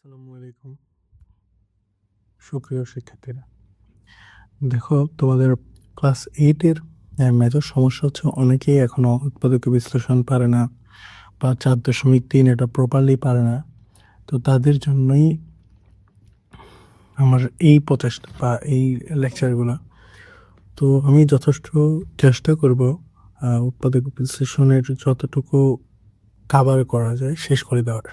আসসালামু আলাইকুম সুপ্রিয় শিক্ষার্থীরা। দেখো, তোমাদের ক্লাস 8 এর মেজর সমস্যা হচ্ছে অনেকেই এখনো উৎপাদক বিশ্লেষণ পারে না বা 4.3 এটা প্রপারলি পারে না। তো তাদের জন্যই আমার এই প্রচেষ্টা বা এই লেকচারগুলো। তো আমি যথেষ্ট চেষ্টা করব উৎপাদক বিশ্লেষণের যতটুকু কাভার করা যায় শেষ করে দেওয়ার।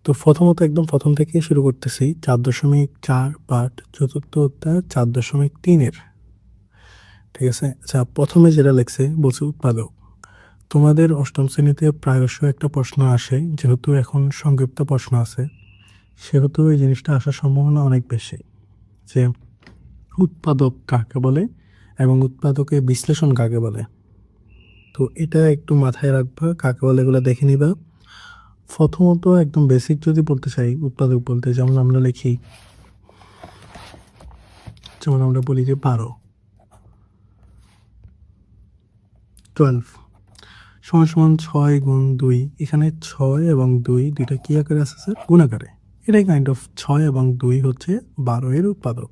তো প্রথমত একদম প্রথম থেকে শুরু করতেছি 4.4 পার্ট চতুর্থ অধ্যায় 4.3-এর। ঠিক আছে, আচ্ছা, প্রথমে যেটা লেখছে বলছে উৎপাদক। তোমাদের অষ্টম শ্রেণীতে প্রায়শই একটা প্রশ্ন আসে, যেহেতু এখন সংক্ষিপ্ত প্রশ্ন আছে সেহেতু এই জিনিসটা আসার সম্ভাবনা অনেক বেশি, যে উৎপাদক কাকে বলে এবং উৎপাদকের বিশ্লেষণ কাকে বলে। তো এটা একটু মাথায় রাখবা, কাকে বলে এগুলো দেখে নিবা। প্রথমত একদম বেসিক যদি বলতে চাই উৎপাদক বলতে, যেমন আমরা লিখি, যেমন আমরা বলি যে 12 সমান সমান 6 গুণ 2। এখানে 6 এবং 2 দুইটা কি আকারে আছে স্যার? গুণ আকারে। এটাই কাইন্ড অফ 6 এবং 2 হচ্ছে 12 এর উৎপাদক।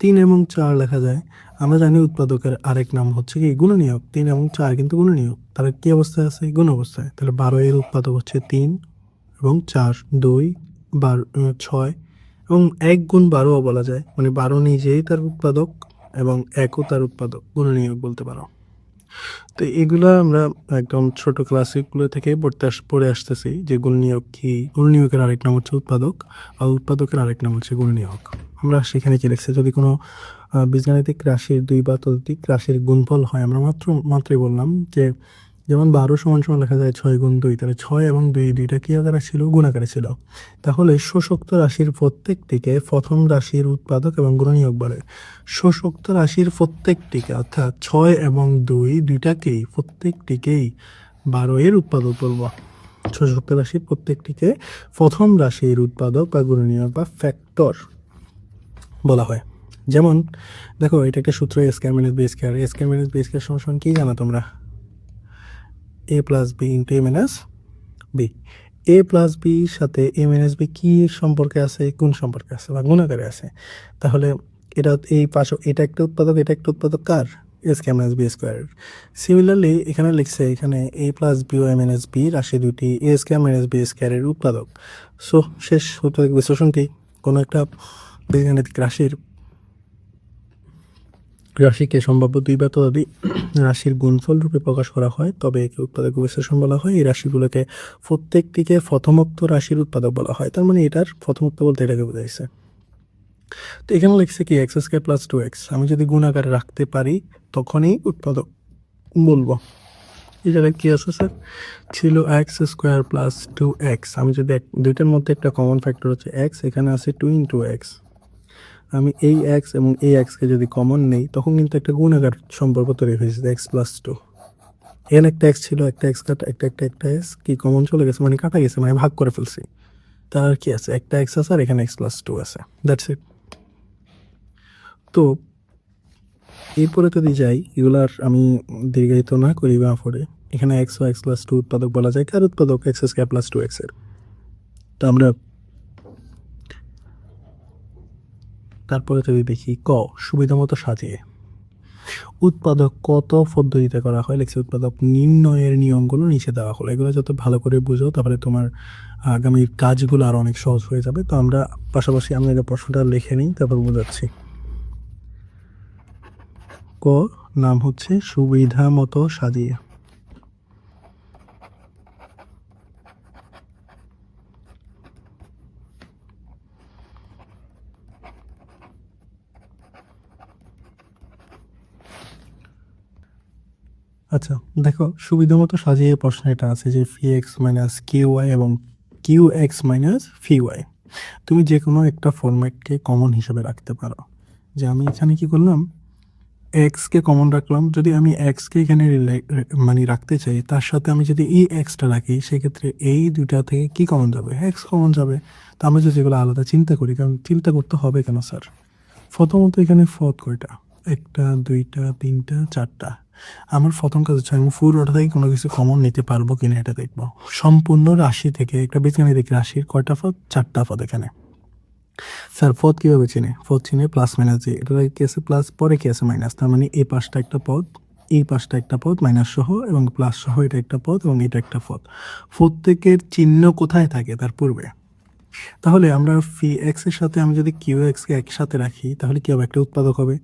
3 এবং 4 লেখা যায়। আমরা জানি উৎপাদকের আরেক নাম হচ্ছে কি গুণনীয়ক। 3 এবং 4 কিন্তু গুণনীয়ক, তাহলে কি অবস্থায় আছে? গুণ অবস্থায়। তাহলে 12 এর উৎপাদক হচ্ছে 3 এবং 4, 2, 6 এবং 1 গুণ 12 বলা যায়, মানে 12 নিজেই তার উৎপাদক এবং 1ও তার উৎপাদক, গুণনীয়ক বলতে পারো। তো এগুলো আমরা একদম ছোট ক্লাসিকগুলো থেকে পড়ে আসতেছি, যে গুণনীয়ক কি, গুণনীয়কের আরেক নাম হচ্ছে উৎপাদক আর উৎপাদকের আরেক নাম হচ্ছে গুণনীয়ক। আমরা সেখানে কি লিখছে, যদি কোনো বীজগাণিতিক রাশির 2 বা ততোধিক রাশির গুণফল হয়, আমরা মাত্রই বললাম যে যেমন 12 সমান সমান লেখা যায় 6 গুণ 2, তাহলে 6 এবং 2 দুইটা কি আকারে ছিল? গুণ আকারে ছিল। তাহলে শোষোক্ত রাশির প্রত্যেকটিকে প্রথম রাশির উৎপাদক এবং গুণনীয়ক বলে। শোষোক্ত রাশির প্রত্যেকটিকে, অর্থাৎ 6 এবং 2 দুইটাকেই, প্রত্যেকটিকেই 12 এর উৎপাদক বলবো। শোষোক্ত রাশির প্রত্যেকটিকে প্রথম রাশির উৎপাদক বা গুণনীয়ক বা ফ্যাক্টর বলা হয়। যেমন দেখো, এটা একটা সূত্র, এ স্কয়ার মাইনাস বি স্কয়ার। এ স্কয়ার মাইনাস বি স্কয়ার সমান কি জানো তোমরা? এ প্লাস বি ইন্টু এ মাইনাস বি। এ প্লাস বির সাথে এ মাইনাস বি কি সম্পর্কে আছে? গুণ সম্পর্কে আছে বা গুণ আকারে আছে। তাহলে এটা এই পাশে, এটা একটা উৎপাদক, এটা একটা উৎপাদক কার? A square minus B square. Similarly এখানে লিখছে, এখানে এ প্লাস বি ও এ মাইনাস বি রাশি দুটি এ স্কয়ার মাইনাস বি স্কয়ারের উৎপাদক। সো শেষ উৎপাদক বিশ্লেষণ কি? কোনো একটা বীজগাণিতিক রাশিকে সম্ভাব্য 2 বা ততোধিক রাশির গুণফল রূপে প্রকাশ করা হয়, তবে একে উৎপাদক বিশ্লেষণ বলা হয়। এই রাশিগুলোকে প্রত্যেকটিকে প্রথমোক্ত রাশির উৎপাদক বলা হয়। তার মানে এটার প্রথমোক্ত বলতে এটাকে বোঝাইছে। তো এখানে লিখছে কি এক্স স্কয়ার প্লাস 2x। আমি যদি গুণ আকারে রাখতে পারি তখনই উৎপাদক বলবো। এই জায়গায় কি আছে স্যার? ছিল এক্স স্কোয়ার প্লাস 2x। আমি যদি দুইটার মধ্যে একটা কমন ফ্যাক্টর হচ্ছে এক্স, এখানে আছে 2 ইন্টু এক্স। আমি এই এক্স এবং এই এক্সকে যদি কমন নেই, তখন কিন্তু একটা গুণাকার সম্পর্ক তৈরি হয়েছে, এক্স প্লাস 2। এখানে একটা এক্স ছিল, একটা এক্স কাটা, একটা এক্স কি কমন চলে গেছে, মানে কাটা গেছে, মানে ভাগ করে ফেলছি। তার কি আছে? একটা এক্স আছে আর এখানে এক্স প্লাস 2 আছে, দ্যাটস ইট। তো এরপরে যদি যাই, এগুলার আমি দীর্ঘায়িত না করি বা পরে, এখানে এক্স ও এক্স প্লাস 2 উৎপাদক বলা যায়। কার উৎপাদক? এক্স স্কয়ার প্লাস 2x এর। তো আমরা তারপরে যদি দেখি ক, সুবিধা মতো সাজিয়ে উৎপাদক কত পদ্ধতিতে করা হয়, লিখছে উৎপাদক নির্ণয়ের নিয়মগুলো নিচে দেওয়া হলো। এগুলো যত ভালো করে বুঝো, তাহলে তোমার আগামীর কাজগুলো আরও অনেক সহজ হয়ে যাবে। তো আমরা পাশাপাশি আমরা এটা প্রশ্নটা লিখে নিই, তারপর বোঝাচ্ছি। ক নাম হচ্ছে সুবিধা মতো সাজিয়ে। আচ্ছা দেখো, সুবিধা মতো সাজিয়ে প্রশ্নে এটা আছে যে ফি এক্স মাইনাস কিউ ওয়াই এবং কিউ এক্স মাইনাস ফি ওয়াই। তুমি যে কোনো একটা ফরম্যাটকে কমন হিসেবে রাখতে পারো। যে আমি এখানে কি করলাম, এক্সকে কমন রাখলাম। যদি আমি এক্সকে এখানে মানে রাখতে চাই, তার সাথে আমি যদি এই এক্সটা রাখি, সেক্ষেত্রে এই দুইটা থেকে কি কমন যাবে? এক্স কমন যাবে। তো আমরা যদি এগুলো আলাদা চিন্তা করি, কারণ চিন্তা করতে হবে কেন স্যার? প্রথমত এখানে পদ কয়টা? 1, 2, 3, 4টা। আমার প্রথম কাজ হচ্ছে আমি পুরোটা থেকে কোনো কিছু কমন নিতে পারবো কিনা এটা দেখবো। সম্পূর্ণ রাশি থেকে একটা বীজগাণিতিক রাশির কয়টা পদ? 4টা পদ এখানে। স্যার পদ কীভাবে চিনে? পদ চিনে প্লাস মাইনাস দিয়ে। এটা কি আছে প্লাস, পরে কি আছে মাইনাস, তার মানে এই পাশটা একটা পদ, এই পাশটা একটা পদ মাইনাস সহ এবং প্লাস সহ, এটা একটা পদ এবং এটা একটা পদ। প্রত্যেকের চিহ্ন কোথায় থাকে? তার পূর্বে। তাহলে আমরা ফি এক্স এর সাথে আমি যদি কিউ এক্সকে একসাথে রাখি তাহলে কি হবে? একটা উৎপাদক হবে,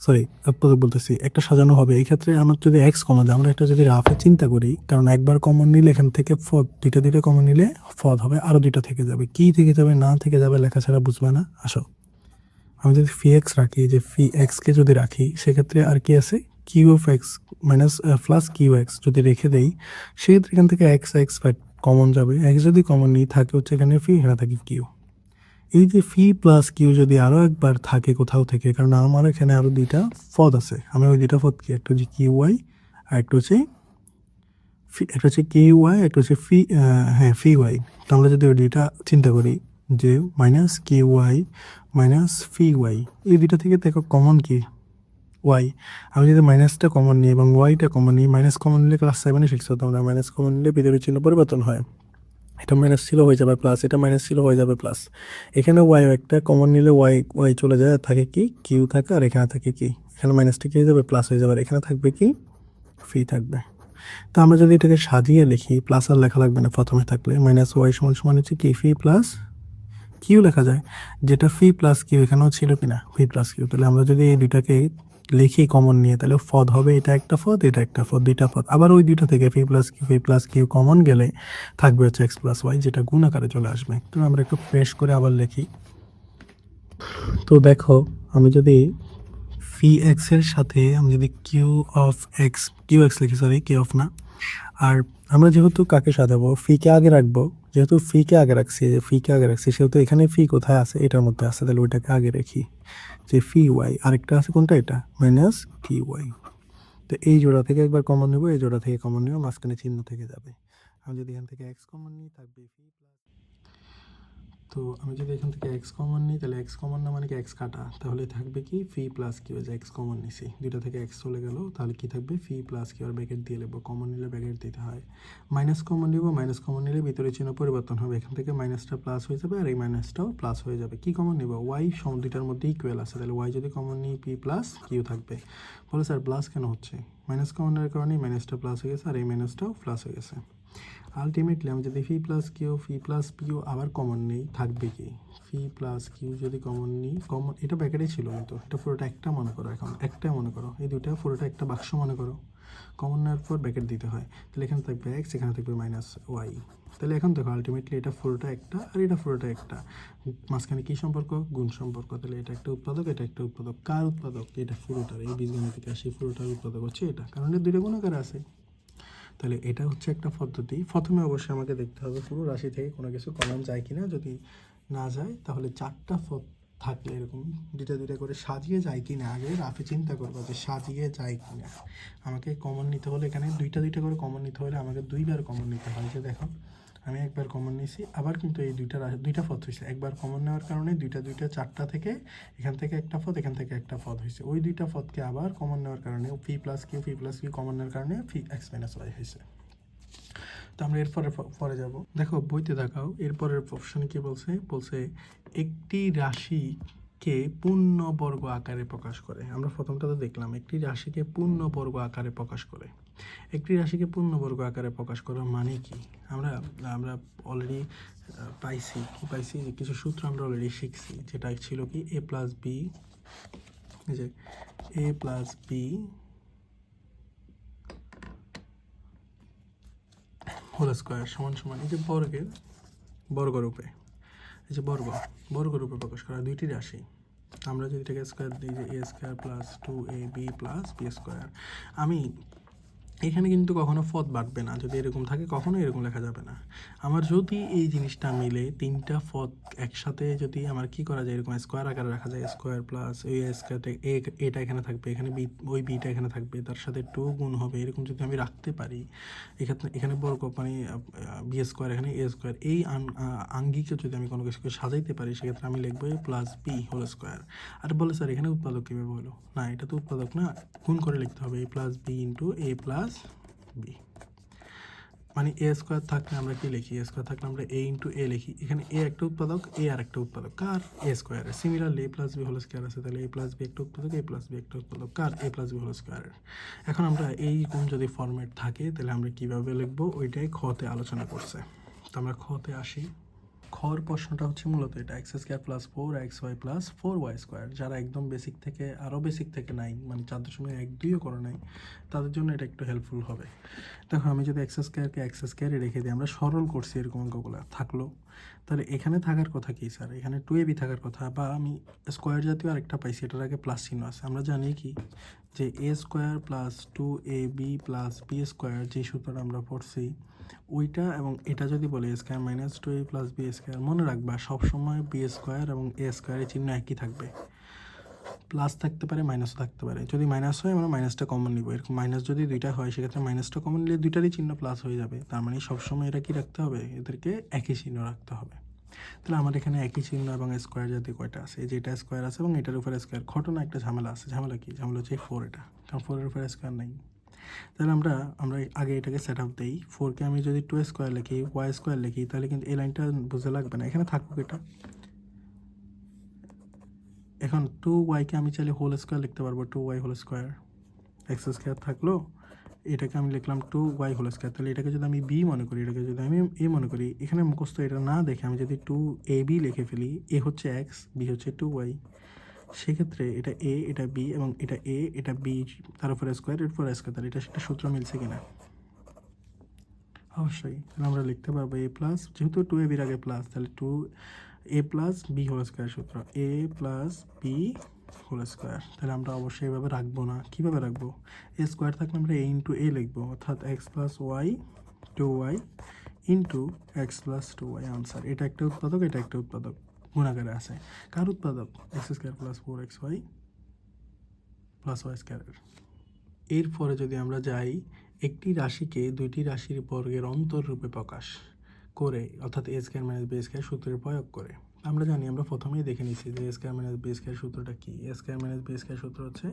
সরি উৎপাদক বলতেছি, একটা সাজানো হবে। এই ক্ষেত্রে আমার যদি এক্স কমন যায়, আমরা এটা যদি রাফে চিন্তা করি, কারণ একবার কমন নিলে এখান থেকে ফদ, দুইটা কমন নিলে ফদ হবে, আরও দুইটা থেকে যাবে। কি থেকে যাবে না থেকে যাবে লেখা ছাড়া বুঝবে না। আসো আমি যদি ফি এক্স রাখি, যে ফি এক্সকে যদি রাখি সেক্ষেত্রে আর কি আছে? Q of X minus plus Q X যদি রেখে দেই, সেক্ষেত্রে এখান থেকে এক্স এক্স কমন যাবে। এক্স যদি কমন নিই থাকে হচ্ছে এখানে ফি, এখানে থাকে কিউ। এই যে ফি প্লাস কিউ যদি আরও একবার থাকে কোথাও থেকে, কারণ আমার এখানে আরও দুইটা পদ আছে, আমি ওই দুইটা পদ কি, একটা হচ্ছে কিউ ওয়াই আর একটা হচ্ছে একটা হচ্ছে কিউ ওয়াই, একটা হচ্ছে ফি, হ্যাঁ ফি ওয়াই। তো আমরা যদি ওই দুইটা চিন্তা করি যে মাইনাস কিউ ওয়াই মাইনাস ফি ওয়াই, এই দুইটা থেকে দেখো কমন কি? ওয়াই। আমি যদি মাইনাসটা কমন নিই এবং ওয়াইটা কমন নিই, মাইনাস কমন নিলে ক্লাস 7-এ শিখছো তোমরা, মাইনাস কমন নিলে ভিতরের চিহ্ন পরিবর্তন হয়। এটা মাইনাস ছিল হয়ে যাবে প্লাস, এটা মাইনাস ছিল হয়ে যাবে প্লাস। এখানে ওয়াই একটা কমন নিলে ওয়াই ওয়াই চলে যায়, আর থাকে কি? কিউ থাকে, আর এখানে থাকে কি? এখানে মাইনাসটা কি হয়ে যাবে? প্লাস হয়ে যাবে, আর এখানে থাকবে কি? ফি থাকবে। তো আমরা যদি এটাকে সাজিয়ে লিখি, প্লাস আর লেখা লাগবে না, প্রথমে থাকলে মাইনাস ওয়াই সমান সমান হচ্ছে কি? ফি প্লাস কিউ লেখা যায়, যেটা ফি প্লাস কিউ এখানেও ছিল কিনা? ফি প্লাস কিউ। তাহলে আমরা যদি এই দুইটাকে লিখি কমন নিয়ে, তাহলে পদ হবে এটা একটা পদ, এটা একটা পদ, দুইটা পদ। আবার ওই দুইটা থেকে ফি প্লাস কিউ কমন গেলে থাকবে হচ্ছে এক্স প্লাস ওয়াই, যেটা গুণ আকারে চলে আসবে। তো আমরা একটু ফ্রেশ করে আবার লিখি। তো দেখো আমি যদি ফি এক্স এর সাথে আমি যদি কিউ এক্স লিখি, সরি কিউ অফ না, আর আমরা যেহেতু কাকে সাজাবো, ফিকে আগে রাখবো, যেহেতু ফিকে আগে রাখছি সেহেতু এখানে ফি কোথায় আছে? এটার মধ্যে আছে, তাহলে ওইটাকে আগে রেখি। যে ফি ওয়াই, আরেকটা আছে কোনটা? এটা মাইনাস কি ওয়াই। তো এই জোড়া থেকে একবার কমন নেবো, এই জোড়া থেকে কমন নেবো, মাঝখানে চিহ্ন থেকে যাবে। আমি যদি এখান থেকে এক্স কমন নিই থাকবে ফি প্লাস, তো আমি যদি এখান থেকে এক্স কমন নিই তাহলে এক্স কমন না মানে কি এক্স কাটা, তাহলে থাকবে কি? ফি প্লাস কিউ। যে এক্স কমন নিছি, দুইটা থেকে এক্স চলে গেল, তাহলে কি থাকবে? ফি প্লাস কিউ, আর ব্র্যাকেট দিয়ে নেবো, কমন নিলে ব্র্যাকেট দিতে হয়। মাইনাস কমন নিব, মাইনাস কমন নিলে ভিতরে চিহ্ন পরিবর্তন হবে, এখান থেকে মাইনাসটা প্লাস হয়ে যাবে, আর এই মাইনাসটাও প্লাস হয়ে যাবে। কি কমন নিব? ওয়াই দুইটার মধ্যে ইকুয়াল আছে, তাহলে ওয়াই যদি কমন নিই পি প্লাস কিউ থাকবে। বলে স্যার প্লাস কেন হচ্ছে? মাইনাস কমন নেওয়ার কারণে মাইনাসটা প্লাস হয়ে গেছে, আর এই মাইনাসটাও প্লাস হয়ে গেছে। আলটিমেটলি আমি যদি ফি প্লাস কিউ আবার কমন নেই, থাকবে কি? ফি প্লাস কিউ যদি কমন নিই, কমন এটা ব্র্যাকেটে ছিল কিন্তু, এটা পুরোটা একটা মনে করো, এখন একটা মনে করো, এই দুইটা পুরোটা একটা বাক্স মনে করো। কমন নেওয়ার পর ব্র্যাকেট দিতে হয়, তাহলে এখানে থাকবে এক্স, এখানে থাকবে মাইনাস ওয়াই। তাহলে এখন দেখো আলটিমেটলি এটা পুরোটা একটা আর এটা পুরোটা একটা, মাঝখানে কী সম্পর্ক? গুণ সম্পর্ক। তাহলে এটা একটা উৎপাদক, এটা একটা উৎপাদক। কার উৎপাদক? এটা পুরোটার, এই বীজগাণিতিক রাশি পুরোটার উৎপাদক হচ্ছে এটা, কারণ এর দুইটা গুণাকার আছে। তাহলে এটা হচ্ছে একটা পদ্ধতি। প্রথমে অবশ্যই আমাকে দেখতে হবে পুরো রাশি থেকে কোনো কিছু কমন যায় কিনা, যদি না যায় তাহলে 4টা পদ থাকলে এরকম দুইটা করে সাজিয়ে যায় কিনা, আগে রাফে চিন্তা করবো যে সাজিয়ে যায় কিনা। আমাকে কমন নিতে হলে এখানে দুইটা করে কমন নিতে হলে আমাকে দুইবার কমন নিতে হয়। যে দেখো আমি একবার কমন নিয়েছি, আবার কিন্তু এই দুইটা পদ হয়েছে, একবার কমন নেওয়ার কারণে দুইটা 4টা থেকে এখান থেকে একটা পদ, এখান থেকে একটা পদ হয়েছে, ওই দুইটা পদকে আবার কমন নেওয়ার কারণে ফি প্লাস কিউ কমন নেওয়ার কারণে ফি এক্স মাইনাস ওয়াই হয়েছে। তো আমরা পরে যাব। দেখো বইতে দেখাও এরপরের অপশনে কি বলছে? বলছে একটি রাশিকে পূর্ণবর্গ আকারে প্রকাশ করে। আমরা প্রথমটাতে দেখলাম একটি রাশিকে পূর্ণবর্গ আকারে প্রকাশ করে। একটি রাশিকে পূর্ণবর্গ আকারে প্রকাশ করা মানে কি? আমরা অলরেডি পাইছি যে কিছু সূত্র আমরা অলরেডি শিখছি, যেটা ছিল কি এ প্লাস বি, যে A plus B whole square সমান সমান এই যে বর্গরূপে, এই যে বর্গরূপে প্রকাশ করা দুইটি রাশি। আমরা যদি এটাকে স্কোয়ার দিই, যে A square plus 2ab plus B square. আমি এখানে কিন্তু কখনো পদ বাড়বে না, যদি এরকম থাকে কখনো এরকম লেখা যাবে না। আমার যদি এই জিনিসটা মিলে তিনটা পদ একসাথে, যদি আমার কি করা যায়, এরকম স্কোয়ার আকারে রাখা যায়, স্কোয়ার প্লাস ওই স্কোয়ারটা এটা এখানে থাকবে, এখানে বি ওই বিটা এখানে থাকবে, তার সাথে টু গুণ হবে, এরকম যদি আমি রাখতে পারি, এখানে এখানে বর্গ মানে বি স্কোয়ার, এখানে এ স্কোয়ার, এই আঙ্গিকে যদি আমি কোনো কিছুকে সাজাইতে পারি, সেক্ষেত্রে আমি লিখবো এ প্লাস বি হোল স্কোয়ার। আর বলে স্যার এখানে উৎপাদক কীভাবে হলো? না, এটা তো উৎপাদক না, গুণ করে লিখতে হবে, এ plus B into A plus B. মানে এ স্কোয়ার থাকলে আমরা কি লিখি? এ স্কোয়ার থাকলে আমরা এ ইন্টু এ লিখি। এখানে এ একটা উৎপাদক, এ আর একটা উৎপাদক কার? এ স্কোয়ারের। সিমিলারলি এ প্লাস বি হোল স্কোয়ার আছে, তাহলে এ প্লাস বি একটা উৎপাদক, এ প্লাস বি একটা উৎপাদক কার? এ প্লাস বি হোল স্কোয়ারের। এখন আমরা এই কোন যদি ফরম্যাট থাকে তাহলে আমরা কীভাবে লিখবো ওইটাই খতে আলোচনা করছে। তো আমরা খতে আসি। খর প্রশ্নটা হচ্ছে মূলত এটা, x square plus 4xy plus 4y square. যারা একদম বেসিক থেকে আরও বেসিক থেকে নাই, মানে 4.1-2ও করে নাই, তাদের জন্য এটা একটু হেল্পফুল হবে। দেখো আমি যদি এক্স স্কোয়ারে রেখে দিই, আমরা সরল করছি এরকম অঙ্কগুলো থাকলো, তাহলে এখানে থাকার কথা কি স্যার? এখানে 2ab থাকার কথা, বা আমি স্কোয়ার জাতীয় আরেকটা পাইছি, এটার আগে প্লাস চিহ্ন আছে। আমরা জানি কি যে A square plus 2ab plus B square, যে সূত্রটা আমরা পড়ছি ওইটা, এবং এটা যদি বলে A square minus 2a plus B square, মনে রাখবা সবসময় বি স্কোয়ার এবং এ স্কোয়ারের চিহ্ন একই থাকবে। প্লাস থাকতে পারে, মাইনাসও থাকতে পারে। যদি মাইনাস হয় আমরা মাইনাসটা কমন নিব, এরকম মাইনাস যদি দুইটা হয় সেক্ষেত্রে মাইনাসটা কমন নিলে দুইটারই চিহ্ন প্লাস হয়ে যাবে। তার মানে সবসময় এটা কি রাখতে হবে? এদেরকে একই চিহ্ন রাখতে হবে। তাহলে আমার এখানে একই চিহ্ন এবং স্কোয়ার জাতীয় কয়টা আছে? এই যে এটা স্কোয়ার আছে এবং এটার উপরে স্কোয়ার। ঘটনা একটা ঝামেলা আছে। ঝামেলা কি? ঝামেলা হচ্ছে 4, এটা কারণ 4-এর উপরে স্কোয়ার নাই। তাহলে আমরা আগে এটাকে সেট আপ দিই। 4-কে আমি যদি 2 স্কোয়ার লিখি, ওয়াই স্কোয়ার লিখি, তাহলে কিন্তু এই লাইনটা বুঝতে লাগবে না, এখানে থাকুক এটা। এখন 2y-কে আমি চাইলে হোল স্কোয়ার লিখতে পারবো, 2y whole square. X square থাকলো, এটাকে আমি লিখলাম 2y হোল স্কোয়ার। তাহলে এটাকে যদি আমি বি মনে করি, এটাকে যদি আমি এ মনে করি, এখানে মুখস্থ এটা না দেখে আমি যদি 2ab লিখে ফেলি, এ হচ্ছে এক্স, বি হচ্ছে 2y, সেক্ষেত্রে এটা এ, এটা বি, এবং এটা এ, এটা বি, তার উপরে স্কোয়ার, এর উপরে স্কোয়ার, তাহলে এটা সেটা সূত্র মিলছে কিনা? অবশ্যই। তাহলে আমরা লিখতে পারবো এ প্লাস, যেহেতু 2ab-র আগে প্লাস, তাহলে 2a plus B whole square সূত্র, এ প্লাস বি হোল স্কোয়ার। তাহলে আমরা অবশ্যই এভাবে রাখবো না। কীভাবে রাখবো? এ স্কোয়ার থাকলে আমরা এ ইন্টু এ লিখবো, অর্থাৎ X plus Y 2y into X plus 2y answer. এটা একটা উৎপাদক, এটা একটা উৎপাদক, গুণাকারে আছে। কার উৎপাদক? X square plus 4xy plus Y স্কোয়ারের। এরপরে যদি আমরা যাই, একটি রাশিকে দুইটি রাশির বর্গের অন্তর রূপে প্রকাশ করে, অর্থাৎ A square minus B square সূত্রের প্রয়োগ করে। আমরা জানি, আমরা প্রথমেই দেখে নিচ্ছি যে A square minus B square সূত্রটা কি। এ স্কোয়ার মাইনাস বি স্কোয়ার সূত্র হচ্ছে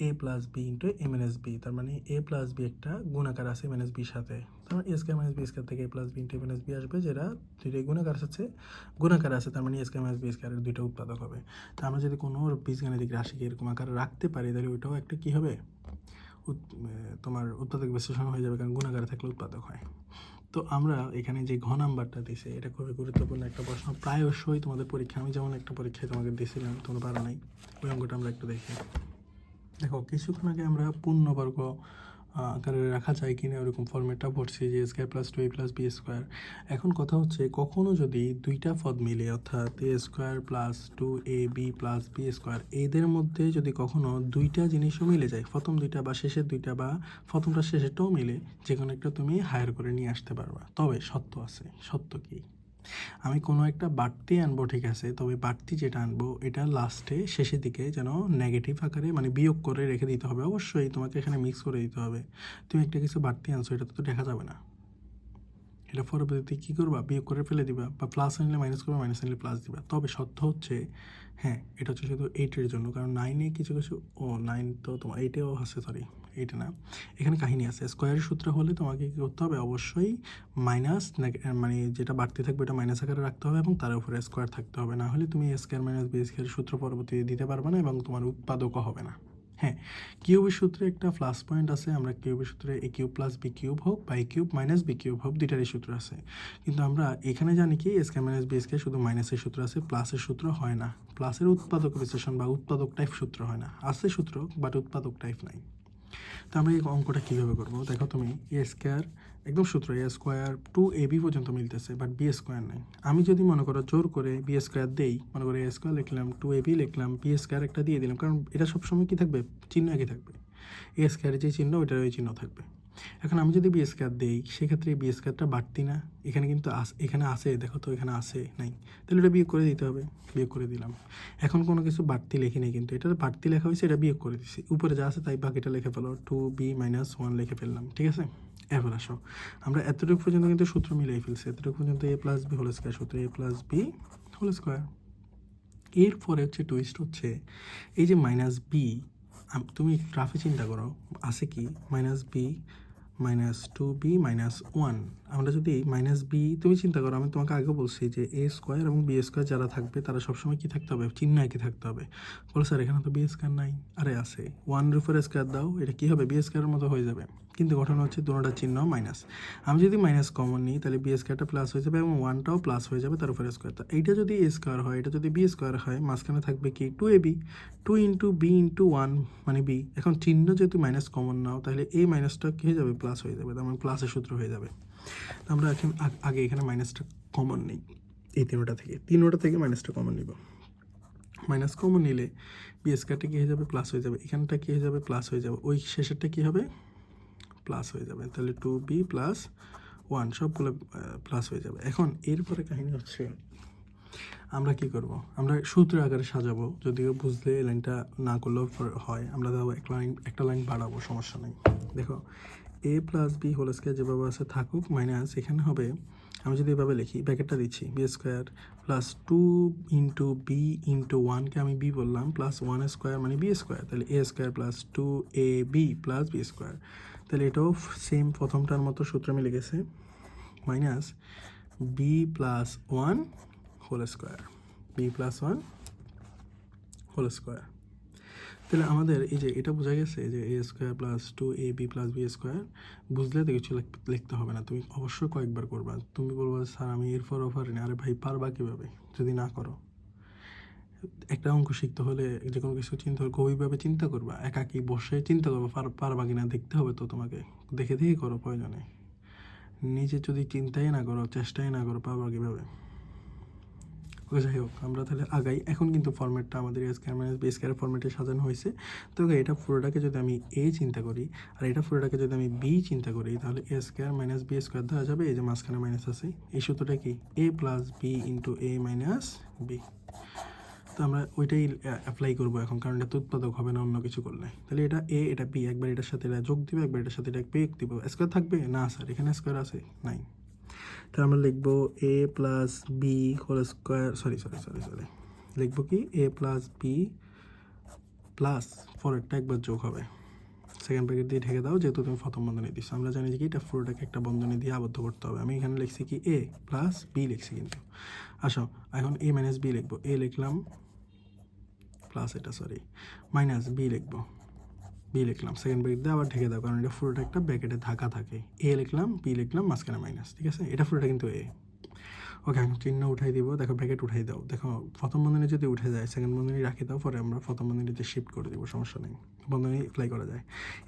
এ প্লাস বি ইন্টু এ মাইনাস বি। তার মানে এ প্লাস বি একটা গুণাকার আছে মাইনাস বির সাথে, তার মানে এ স্কোয়ার মাইনাস বি স্কোয়ার থেকে এ প্লাস বি ইন্টু এ মাইনাস বি আসবে, যেটা দুইটাই গুণাকার আছে, তার মানে এ স্কোয়ার মাইনাস বি স্কোয়ারের দুইটা উৎপাদক হবে। তা আমরা যদি কোনো বীজগাণিতিক রাশিকে এরকম আকারে রাখতে পারি, তাহলে ওইটাও একটা কী হবে? তোমার উৎপাদক বিশ্লেষণ হয়ে যাবে, কারণ গুণাকারে থাকলে উৎপাদক হয়। তো আমরা এখানে যে ঘ নাম্বারটা দিছে, এটা খুবই গুরুত্বপূর্ণ একটা প্রশ্ন, প্রায়শই তোমাদের পরীক্ষা, আমি যেমন একটা পরীক্ষায় তোমাকে দিয়েছিলাম, তোমরা পারো নাই, ওই অঙ্কটা আমরা একটু দেখি। দেখো কিছুক্ষণ আগে আমরা পূর্ণবর্গ আকারে রাখা যায় কিনা ওরকম ফর্মেটটা পড়ছি, যে square plus 2a plus B square. এখন কথা হচ্ছে, কখনো যদি দুইটা পদ মিলে, অর্থাৎ A square plus 2ab plus B square, এদের মধ্যে যদি কখনো দুইটা জিনিসও মিলে যায়, প্রথম দুইটা বা শেষের দুইটা, বা প্রথমটা শেষেরটাও মিলে, যে কোনো একটা তুমি হায়ার করে নিয়ে আসতে পারবা। তবে সত্য আছে। সত্য কি? আমি কোনো একটা বাড়তি আনবো, ঠিক আছে, তবে বাড়তি যেটা আনবো এটা লাস্টে শেষের দিকে যেন নেগেটিভ আকারে, মানে বিয়োগ করে রেখে দিতে হবে। অবশ্যই তোমাকে এখানে মিক্স করে দিতে হবে। তুমি একটা কিছু বাড়তি আনছো, এটা তো দেখা যাবে না, এটা পরবর্তীতে কী করবা? বিয়োগ করে ফেলে দিবা, বা প্লাস আনলে মাইনাস করবা, মাইনাস আনলে প্লাস দিবা। তবে সত্য হচ্ছে, হ্যাঁ, এটা হচ্ছে শুধু 8-এর জন্য, কারণ 9-এ কিছু কিছু, 9 তো তোমার 8-এও আছে, সরি 8-এ না, এখানে কাহিনী আছে। স্কোয়ারের সূত্র হলে তোমাকে কী করতে হবে? অবশ্যই মাইনাস, মানে যেটা বাড়তি থাকবে এটা মাইনাস আকারে রাখতে হবে, এবং তার উপরে স্কোয়ার থাকতে হবে, না হলে তুমি স্কোয়ার মাইনাস বি স্কোয়ারের সূত্র পরবর্তীতে দিতে পারবে না, এবং তোমার উৎপাদকও হবে না। হ্যাঁ, কিউবের সূত্রে একটা প্লাস পয়েন্ট আছে, আমরা কিউবের সূত্রে এ কিউব প্লাস বি কিউব হোক বা এ কিউব মাইনাস বি কিউব হোক, দুইটারই সূত্র আছে। কিন্তু আমরা এখানে জানি কি, এ স্কোয়ার মাইনাস বি স্কোয়ার শুধু মাইনাসের সূত্র আছে, প্লাসের সূত্র হয় না। প্লাসের উৎপাদক বিশ্লেষণ বা উৎপাদক টাইপ সূত্র হয় না, আছে সূত্র বাট উৎপাদক টাইপ নাই। তো আমরা এই অঙ্কটা কীভাবে করবো? দেখো তুমি, এ স্কোয়ার একদম সূত্র, এ স্কোয়ার 2ab পর্যন্ত মিলতেছে, বাট বি স্কোয়ার নাই। আমি যদি মনে করো জোর করে বি স্কোয়ার দেই, মনে করো এ স্কোয়ার লিখলাম, 2ab লিখলাম, বি স্কোয়ার একটা দিয়ে দিলাম, কারণ এটা সবসময় কী থাকবে? চিহ্ন একই থাকবে। এ স্কোয়ারের যে চিহ্ন ওইটার ওই চিহ্ন থাকবে। এখন আমি যদি বি স্কোয়ার দিই সেক্ষেত্রে বি স্কোয়ারটা বাড়তি না, এখানে কিন্তু এখানে আসে, দেখো তো এখানে আসে নাই, তাহলে এটা বিয়োগ করে দিতে হবে, বিয়োগ করে দিলাম। এখন কোনো কিছু বাড়তি লেখি নেই, কিন্তু এটা বাড়তি লেখা হয়েছে, এটা বিয়োগ করে দিচ্ছি, উপরে যা আছে তাই বাকিটা লিখে ফেলো, 2b-1 লিখে ফেললাম, ঠিক আছে। এরপর আসো আমরা এতটুকু পর্যন্ত কিন্তু সূত্র মিলিয়ে ফেলছি, এতটুকু পর্যন্ত a plus B whole square সূত্র a plus B whole square. এরপরে হচ্ছে টুইস্ট হচ্ছে এই যে মাইনাস বি, তুমি রাফে চিন্তা করো আছে কি -2b-1। আমরা যদি মাইনাস বি, তুমি চিন্তা করো, আমি তোমাকে আগেও বলছি যে এ স্কোয়ার এবং বি স্কোয়ার যারা থাকবে তারা সবসময় কী থাকতে হবে, চিহ্ন একই থাকতে হবে। বলো স্যার এখানে তো বি স্কোয়ার নাই, আরে আছে, 1-এর উপরে স্কোয়ার দাও, এটা কী হবে, বি স্কোয়ারের মতো হয়ে যাবে, কিন্তু ঘটনা হচ্ছে দুটোটা চিহ্ন মাইনাস। আমি যদি মাইনাস কমন নিই তাহলে বি স্কোয়ারটা প্লাস হয়ে যাবে এবং 1টাও প্লাস হয়ে যাবে তার উপরে স্কোয়ারটা। এইটা যদি এ স্কোয়ার হয়, এটা যদি বি স্কোয়ার হয়, মাঝখানে থাকবে কি 2ab, 2 × b × 1 মানে বি। এখন চিহ্ন যেহেতু মাইনাস কমন নাও তাহলে এই মাইনাসটা কী হয়ে যাবে, প্লাস হয়ে যাবে, তার মানে প্লাসের সূত্র হয়ে যাবে। তো আমরা এখন আগে এখানে মাইনাসটা কমন নিই, এই তিনোটা থেকে মাইনাসটা কমন নিব। মাইনাস কমন নিলে বি স্কোয়ারটা কী হয়ে যাবে, প্লাস হয়ে যাবে, এখানটা কী হয়ে যাবে, প্লাস হয়ে যাবে, ওই শেষেরটা কী হবে, প্লাস হয়ে যাবে, তাহলে 2b+1 সবগুলো প্লাস হয়ে যাবে। এখন এরপরে কাহিনী হচ্ছে আমরা কি করব, আমরা সূত্র আকারে সাজাবো, যদিও বুঝলে এই লাইনটা না করলেও হয়, আমরা ধরো একটা লাইন বাড়াবো, সমস্যা নেই। দেখো a plus B whole square যেভাবে আছে থাকুক, মাইনাস এখানে হবে, আমি যদি এভাবে লিখি, ব্র্যাকেটটা দিচ্ছি, বি স্কোয়ার প্লাস 2 × b × 1কে আমি বি বললাম, প্লাস 1 স্কোয়ার মানে বি স্কোয়ার, তাহলে a square plus 2ab plus B square, তাহলে এটাও সেম প্রথমটার মতো সূত্র মিলে গেছে, minus b+1 whole square, b+1 whole square. তাহলে আমাদের এই যে এটা বোঝা গেছে যে a square plus 2ab plus B square, বুঝলে তো কিছু লিখতে হবে না, তুমি অবশ্যই কয়েকবার করবা। তুমি বলবো স্যার আমি এরপর পারি না, আরে ভাই পারবা কীভাবে যদি না করো। একটা অঙ্ক শিখতে হলে, যে কোনো কিছু চিন্তা হলে গভীরভাবে চিন্তা করবা, একাকি বসে চিন্তা করবা, পারবা কিনা দেখতে হবে, তো তোমাকে দেখে দেখে করো প্রয়োজনে, নিজে যদি চিন্তাই না করো, চেষ্টাই না করো, পারবা কীভাবে। ওকে যাই হোক, আমরা তাহলে আগাই। এখন কিন্তু ফর্ম্যাটটা আমাদের এ স্কোয়ার মাইনাস বি স্কোয়ার ফর্ম্যাটে সাজানো হয়েছে। তো এটা পুরোটাকে যদি আমি এ চিন্তা করি আর এটা পুরোটাকে যদি আমি বি চিন্তা করি, তাহলে এ স্কোয়ার মাইনাস বি স্কোয়ার দেওয়া যাবে, এই যে মাঝখানে মাইনাস আছে, এই সূত্রটা কি a plus B into a minus B. তো আমরা ওইটাই অ্যাপ্লাই করবো এখন, কারণ এটা তো উৎপাদক হবে না অন্য কিছু করলে। তাহলে এটা এ, এটা বি, একবার এটার সাথে এটা যোগ দিবে, একবার এটার সাথে এটা বিয়োগ দিব, স্কোয়ার থাকবে না স্যার, এখানে স্কোয়ার আছে নাই, তাহলে আমরা লিখবো a plus B whole square, sorry লিখবো কি a প্লাস বি প্লাস পরেরটা একবার যোগ হবে, সেকেন্ড ব্র্যাকেট দিয়ে ঢেকে দাও, যেহেতু তুমি প্রথম বন্ধনী দিচ্ছ। আমরা জানি যে কি এটা পুরোটাকে একটা বন্ধনী দিয়ে আবদ্ধ করতে হবে। আমি এখানে লিখছি কি a প্লাস বি লিখছি, কিন্তু আসো এখন a মাইনাস বি লিখবো, a লিখলাম প্লাস এটা মাইনাস বি লিখলাম, সেকেন্ড ব্র্যাকেট দিয়ে আবার ঢেকে দাও, কারণ এটা পুরোটা একটা ব্র্যাকেটে ঢাকা থাকে, a লিখলাম, বি লিখলাম, মাঝখানে মাইনাস, ঠিক আছে, এটা পুরোটা কিন্তু a। ওকে, এখন চিহ্ন উঠাই দিব, দেখো ব্র্যাকেট উঠাই দাও, দেখো প্রথম বন্ধনী যদি উঠে যায় সেকেন্ড বন্ধনী রাখি দাও, পরে আমরা প্রথম বন্ধনীতে শিফট করে দিব, সমস্যা নেই, বন্ধনী অ্যাপ্লাই করা যায়।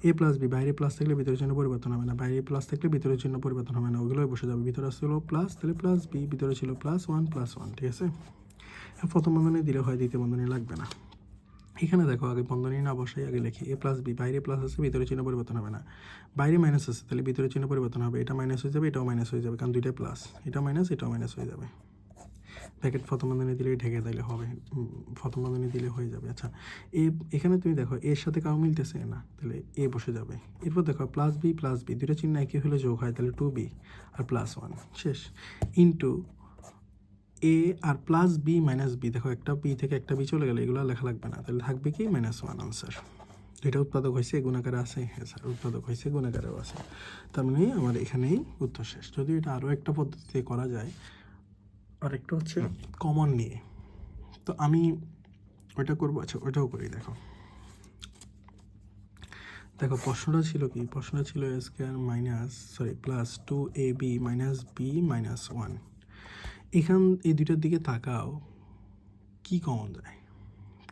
a প্লাস বি, বাইরে প্লাস থাকলে ভিতরের জন্য পরিবর্তন হবে না, বাইরে প্লাস থাকলে ভিতরের জন্য পরিবর্তন হবে না, ওগুলোই বসে যাবে, ভিতরে আসছিল প্লাস, তাহলে প্লাস বি, ভিতরে ছিল +1, ঠিক আছে। প্রথম বন্ধনী দিলে হয়, দ্বিতীয় বন্ধনী লাগবে না। এখানে দেখো আগে বন্ধনী না বসাই আগে লিখি a প্লাস বি, বাইরে প্লাস আছে, ভিতরে চিহ্ন পরিবর্তন হবে না, বাইরে মাইনাস আছে, তাহলে ভিতরে চিহ্ন পরিবর্তন হবে, এটা মাইনাস হয়ে যাবে, এটাও মাইনাস হয়ে যাবে, কারণ দুইটাই প্লাস, এটা মাইনাস এটাও মাইনাস হয়ে যাবে, ব্র্যাকেট প্রথম বন্ধনী দিলে ঢেকে দিলে হবে, প্রথম বন্ধনী দিলে হয়ে যাবে। আচ্ছা, এখানে তুমি দেখো এর সাথে কারো মিলতেছে না, তাহলে এ বসে যাবে। এরপর দেখো প্লাস বি দুইটা চিহ্ন একই হলে যোগ হয়, তাহলে 2b আর +1 শেষ, ইন্টু এ আর প্লাস বি মাইনাস বি, দেখো একটা বি থেকে একটা বি চলে গেলে এগুলো লেখা লাগবে না, তাহলে থাকবে কি -1 আনসার। এটা উৎপাদক হয়েছে, গুণাকারে আছে, হ্যাঁ স্যার উৎপাদক হয়েছে, গুণাকারেও আছে, তার মানে আমার এখানেই উত্তর শেষ। যদি এটা আরও একটা পদ্ধতিতে করা যায়, আরেকটা হচ্ছে কমন নিয়ে, তো আমি ওইটা করবো। আচ্ছা ওইটাও করি, দেখো প্রশ্নটা ছিল কি, প্রশ্নটা ছিল a square plus 2ab minus B minus 1। এই দুইটার দিকে তাকাও, কি কমন যায়,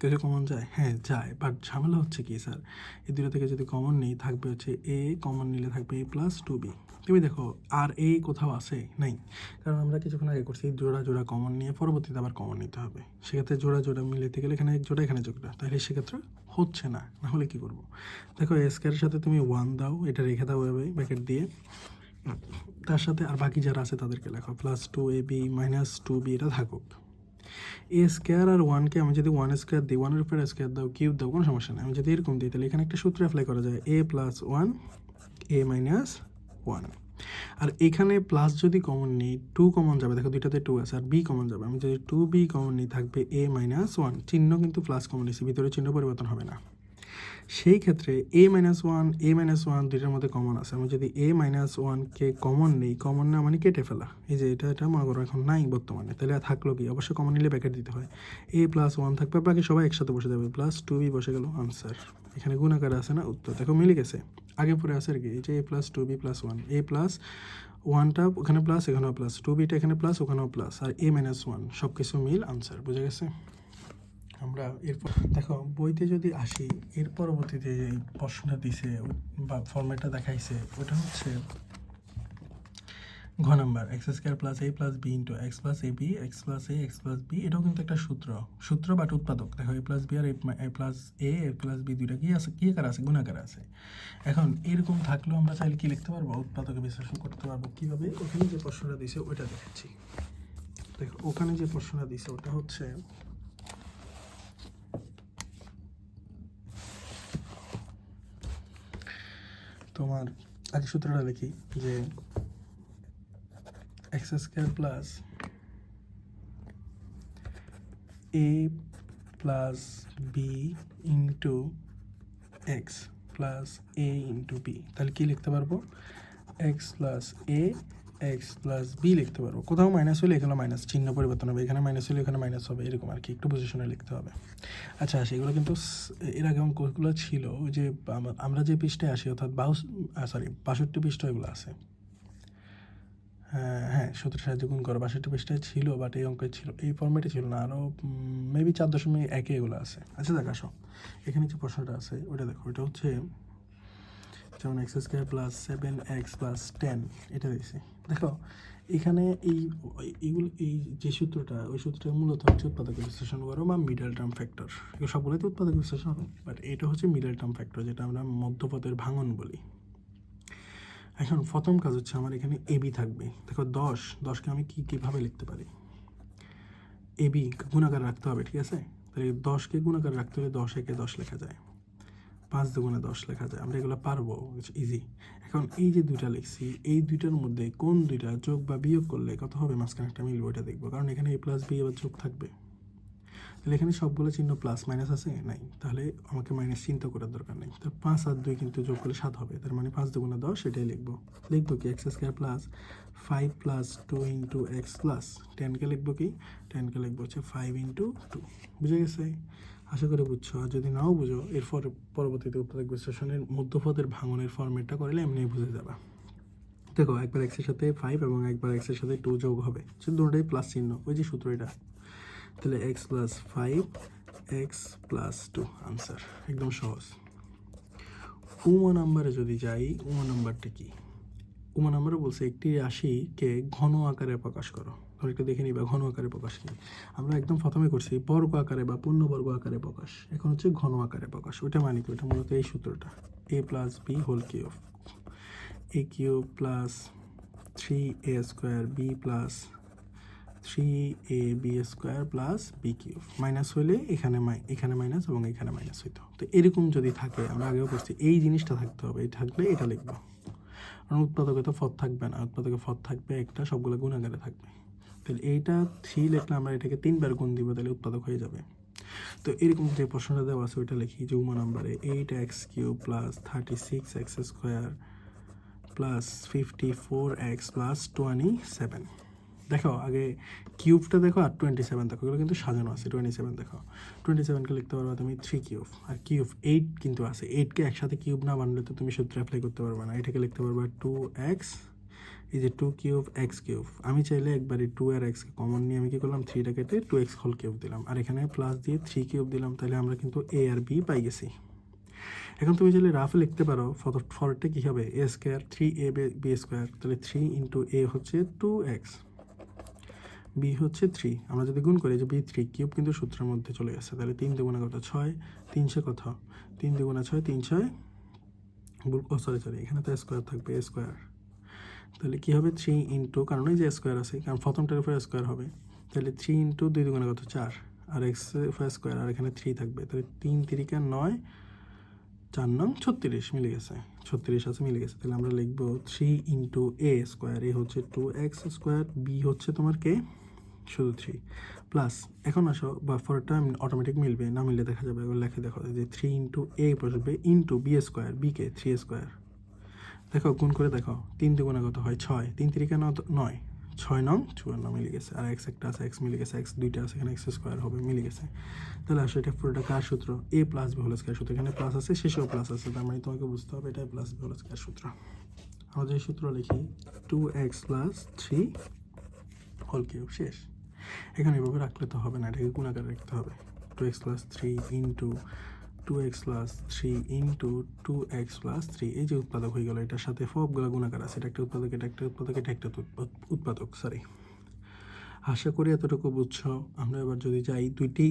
কিছু কমন যায়? হ্যাঁ যায়, বাট ঝামেলা হচ্ছে কি স্যার, এই দুটো থেকে যদি কমন নেই থাকবে হচ্ছে এ, কমন নিলে থাকবে এ প্লাস টু বি। তুমি দেখো আর এ কোথাও আছে? নাই, কারণ আমরা কিছুক্ষণ আগে করছি জোড়া জোড়া কমন নিয়ে পরবর্তীতে আবার কমন নিতে হবে। সেক্ষেত্রে জোড়া জোড়া মিলাতে গেলে এখানে এক জোড়া এখানে জোড়া, তাহলে সেক্ষেত্রে হচ্ছে না। নাহলে কী করবো? দেখো এ স্কোয়ারের সাথে তুমি 1 দাও, এটা রেখে দাও এভাবে ব্র্যাকেট দিয়ে, তার সাথে আর বাকি যারা আছে তাদেরকে লেখো plus two A B minus two B, এটা থাকুক। এ স্কোয়ার আর ওয়ানকে আমি যদি ওয়ান স্কোয়ার দিই, ওয়ানের উপরে স্কোয়ার দাও, কিউব দাও, কোনো সমস্যা নেই। আমি যদি এরকম দিই তাহলে এখানে একটা সূত্র অ্যাপ্লাই করা যায়, এ প্লাস ওয়ান এ মাইনাস ওয়ান। আর এখানে প্লাস যদি কমন নিই, টু কমন যাবে, দেখো দুইটাতে টু আছে, আর বি কমন যাবে। আমি যদি টু বি কমন নিই থাকবে এ মাইনাস ওয়ান, চিহ্ন কিন্তু প্লাস কমন নিচ্ছি, ভিতরে চিহ্ন পরিবর্তন হবে না। সেই ক্ষেত্রে এ মাইনাস ওয়ান দুইটার মধ্যে কমন আছে। আমি যদি এ মাইনাস ওয়ানকে কমন নিই, কমন না মানে কেটে ফেলা, এই যে এটা মনে করো এখন নাই বর্তমানে, তাহলে আর থাকলো কি? অবশ্যই কমন নিলে ব্র্যাকেট দিতে হয়। এ প্লাস ওয়ান থাকবে, বাকি সবাই একসাথে বসে যাবে, প্লাস টু বি বসে গেল আনসার। এখানে গুণাকার আছে না, উত্তর দেখো মিলে গেছে। আগে পরে আছে আর কি, এই যে A plus two B plus one, A plus ওয়ানটা ওখানে প্লাস এখানেও প্লাস, টু বিটা এখানে প্লাস ওখানেও প্লাস, আর এ মাইনাস ওয়ান সব কিছু মিল আনসার। বুঝে গেছে? আমরা এরপর দেখো বইতে যদি আসি, এর পরবর্তীতে যে প্রশ্নটা দিছে বা ফর্মেটটা দেখাইছে ওটা হচ্ছে ঘ number, X square plus A plus B into X plus A B X plus X plus B. এটাও কিন্তু একটা সূত্র বাট উৎপাদক। দেখো এ প্লাস বি আর A plus A plus B দুইটা কি আছে, কি আকার আছে? গুণাকার আছে। এখন এরকম থাকলেও আমরা চাইলে কি লিখতে পারবো? উৎপাদকে বিশ্লেষণ করতে পারবো। কীভাবে? ওখানে যে প্রশ্নটা দিছে ওইটা দেখাচ্ছি। দেখো ওখানে যে প্রশ্নটা দিছে ওটা হচ্ছে তোমার, আগে সূত্রটা লিখি যে X square plus A plus B into X plus A into B. তাহলে কী লিখতে পারবো? X plus A X plus B লিখতে পারবো। কোথাও মাইনাস হলে এখানে মাইনাস চিহ্ন পরিবর্তন হবে, এখানে মাইনাস হলে এখানে মাইনাস হবে, এরকম আর কি, একটু পজিশনে লিখতে হবে। আচ্ছা সেগুলো কিন্তু এর আগে অঙ্কগুলো ছিল, ওই যে আমরা যে পৃষ্ঠায় আসি অর্থাৎ 62 পৃষ্ঠা এগুলো আছে। হ্যাঁ সূত্রের সাহায্যে গুণ করো 62 পৃষ্ঠায় ছিল, বাট এই অঙ্কে ছিল, এই ফর্মেটে ছিল না, আরও মেবি 4.1 এগুলো আছে। আচ্ছা দেখ আসো, এখানে যে প্রশ্নটা আছে ওটা দেখো, এটা হচ্ছে যেমন x square plus 7x plus 10, এটা দিয়েছি। দেখো এখানে এইগুলো, এই যে সূত্রটা, ওই সূত্রটা মূলত হচ্ছে উৎপাদক বিশ্লেষণ করো বা মিডল টার্ম ফ্যাক্টর। এগুলো সবগুলোতে উৎপাদক বিশ্লেষণ হবে, বাট এটা হচ্ছে মিডল টার্ম ফ্যাক্টর, যেটা আমরা মধ্যপদের ভাঙন বলি। এখন প্রথম কাজ হচ্ছে আমার এখানে এবি থাকবে। দেখো 10কে আমি কীভাবে লিখতে পারি? এবি গুণাকার রাখতে হবে, ঠিক আছে? তাহলে 10কে গুণাকার রাখতে হলে 10 একে 10 লেখা যায়, 5 দুগুণে 10 লেখা যায়, আমরা এগুলো পারবো, ইজি। এখন এই যে দুইটা লিখছি, এই দুইটার মধ্যে কোন দুইটা যোগ বা বিয়োগ করলে কত হবে, মাঝখানে একটা মিলবে, ওইটা দেখবো। কারণ এখানে এ প্লাস বি এবার যোগ থাকবে, তাহলে এখানে সবগুলো চিহ্ন প্লাস মাইনাস আছে নাই, তাহলে আমাকে মাইনাস চিন্তা করার দরকার নেই। তো 5 আর 2 কিন্তু যোগ করলে 7 হবে, তার মানে 5 দুগুণে 10, এটাই লিখবো কি X square plus 5 plus 2 into X plus 10কে লিখবো কি, 10কে লিখবো হচ্ছে 5 ইন্টু 2। বুঝে গেছে? আশা করে বুঝছো। আর যদি নাও বুঝো, এরপর পরবর্তীতে উৎপাদক বিশ্লেষণের মধ্যপদের ভাঙনের ফর্মেটটা করলে এমনি বুঝে যাবা। দেখো একবার এক্সের সাথে 5 এবং একবার এক্সের সাথে 2 যোগ হবে, দুটোটাই প্লাস চিহ্ন, ওই যে সূত্র এটা। তাহলে x plus 5 x plus 2 answer, একদম সহজ। উমা নাম্বারে যদি যাই, উমা নাম্বারটা কি? উমা নাম্বারে বলছে একটি রাশিকে ঘন আকারে প্রকাশ করো। ধর একটু দেখে নিবা ঘন আকারে প্রকাশ কি। আমরা একদম প্রথমে করছি বর্গ আকারে বা পূর্ণবর্গ আকারে প্রকাশ, এখন হচ্ছে ঘন আকারে প্রকাশ। ওইটা মানে কি? ওটা মূলত এই সূত্রটা, A plus B whole cube, A cube plus 3a square B plus 3ab square plus B cube. Minus হলে এখানে মাইনাস এবং এখানে মাইনাস হইতো। তো এরকম যদি থাকে, আমরা আগেও করছি, এই জিনিসটা থাকতে হবে, এই থাকলে এটা লিখবো। কারণ উৎপাদকে তো ফদ থাকবে না, উৎপাদকে ফদ থাকবে একটা, সবগুলো গুণাকারে থাকবে। তাহলে এইটা 3 লিখলে আমরা এটাকে 3বার গুণ দিব, তাহলে উৎপাদক হয়ে যাবে। তো এরকম যে প্রশ্নটা দেওয়া আছে ওইটা লিখি যে উমা নাম্বারে 8x cube plus 36x square plus 54x plus 27। দেখো আগে কিউবটা দেখো আর 27 দেখো, এগুলো কিন্তু সাজানো আছে। 27 দেখো, 27কে লিখতে পারবা তুমি 3 কিউব, আর কিউব 8 কিন্তু আছে, 8কে একসাথে কিউব না বানালে তো তুমি সূত্র অ্যাপ্লাই করতে পারবে না। এটাকে লিখতে পারবা 2x এই যে 2 কিউব এক্স কিউব, আমি চাইলে একবারে 2 আর এক্স কমন নিয়ে আমি কী করলাম 3টা কেটে 2x হোল কিউব দিলাম, আর এখানে প্লাস দিয়ে 3 কিউব দিলাম, তাহলে আমরা কিন্তু a আর b পাই গেছি। এখন তুমি চাইলে রাফে লিখতে পারো ফরটা কী হবে a স্কোয়ার 3ab স্কোয়ার, তাহলে 3 ইন্টু a হচ্ছে 2x, b হচ্ছে 3, আমরা যদি গুণ করি যে b 3 কিউব কিন্তু সূত্রের মধ্যে চলে গেছে, তাহলে 3 দুগুণে কত 6, 300 কত 3 দুগুণে 6, 300 সরি এখানে তো স্কোয়ার থাকবে a স্কোয়ার, তাহলে কী হবে 3 ইন্টু, কারণ এই যে স্কোয়ার আছে কারণ প্রথমটার উপরে স্কোয়ার হবে, তাহলে 3 ইন্টু 2 দুগুণে কত 4, আর এক্স স্কোয়ার, আর এখানে 3 থাকবে, তাহলে 3 তিরিকা 9, 4 নং 36 মিলে গেছে, 36 আছে মিলে গেছে, তাহলে আমরা লিখবো 3 ইন্টু a স্কোয়ার, এ হচ্ছে 2x স্কোয়ার, বি হচ্ছে তোমার কে শুধু 3 প্লাস, এখন আসো বা ফরটা অটোমেটিক মিলবে, না মিললে দেখা যাবে এবার লেখে দেখো যে 3 ইন্টু a বসবে ইন্টু বি স্কোয়ার, বিকে 3 স্কোয়ার, দেখো গুণ করে দেখো 3 দুগুণে কত হয় 6, 3 তিরিকা 9, 6 নং 54 মিলে গেছে, আর এক্স একটা আছে এক্স মিলে গেছে, এক্স দুইটা আছে এখানে এক্স স্কোয়ার হবে মিলে গেছে, তাহলে আসলে এটা পুরোটা কার সূত্র a plus B whole square সূত্র, এখানে প্লাস আছে শেষেও প্লাস আছে, তার মানে তোমাকে বুঝতে হবে এটা প্লাস বি হোল স্কোয়ার সূত্র। আমরা যে সূত্র লিখি 2x প্লাস 3 হোল কিউব, শেষ। এখানে এভাবে রাখলে তো হবে না, এটাকে গুণ আকারে রাখতে হবে, 2x plus 3 into 2x plus 3 into 2x plus 3, এই যে উৎপাদক হয়ে গেল, এটার সাথে সবগুলো গুণাকার আছে, এটা একটা উৎপাদক, এটা একটা উৎপাদক, এটা একটা উৎপাদক, সরি। আশা করি এতটুকু বুঝছো। আমরা এবার যদি যাই দুইটি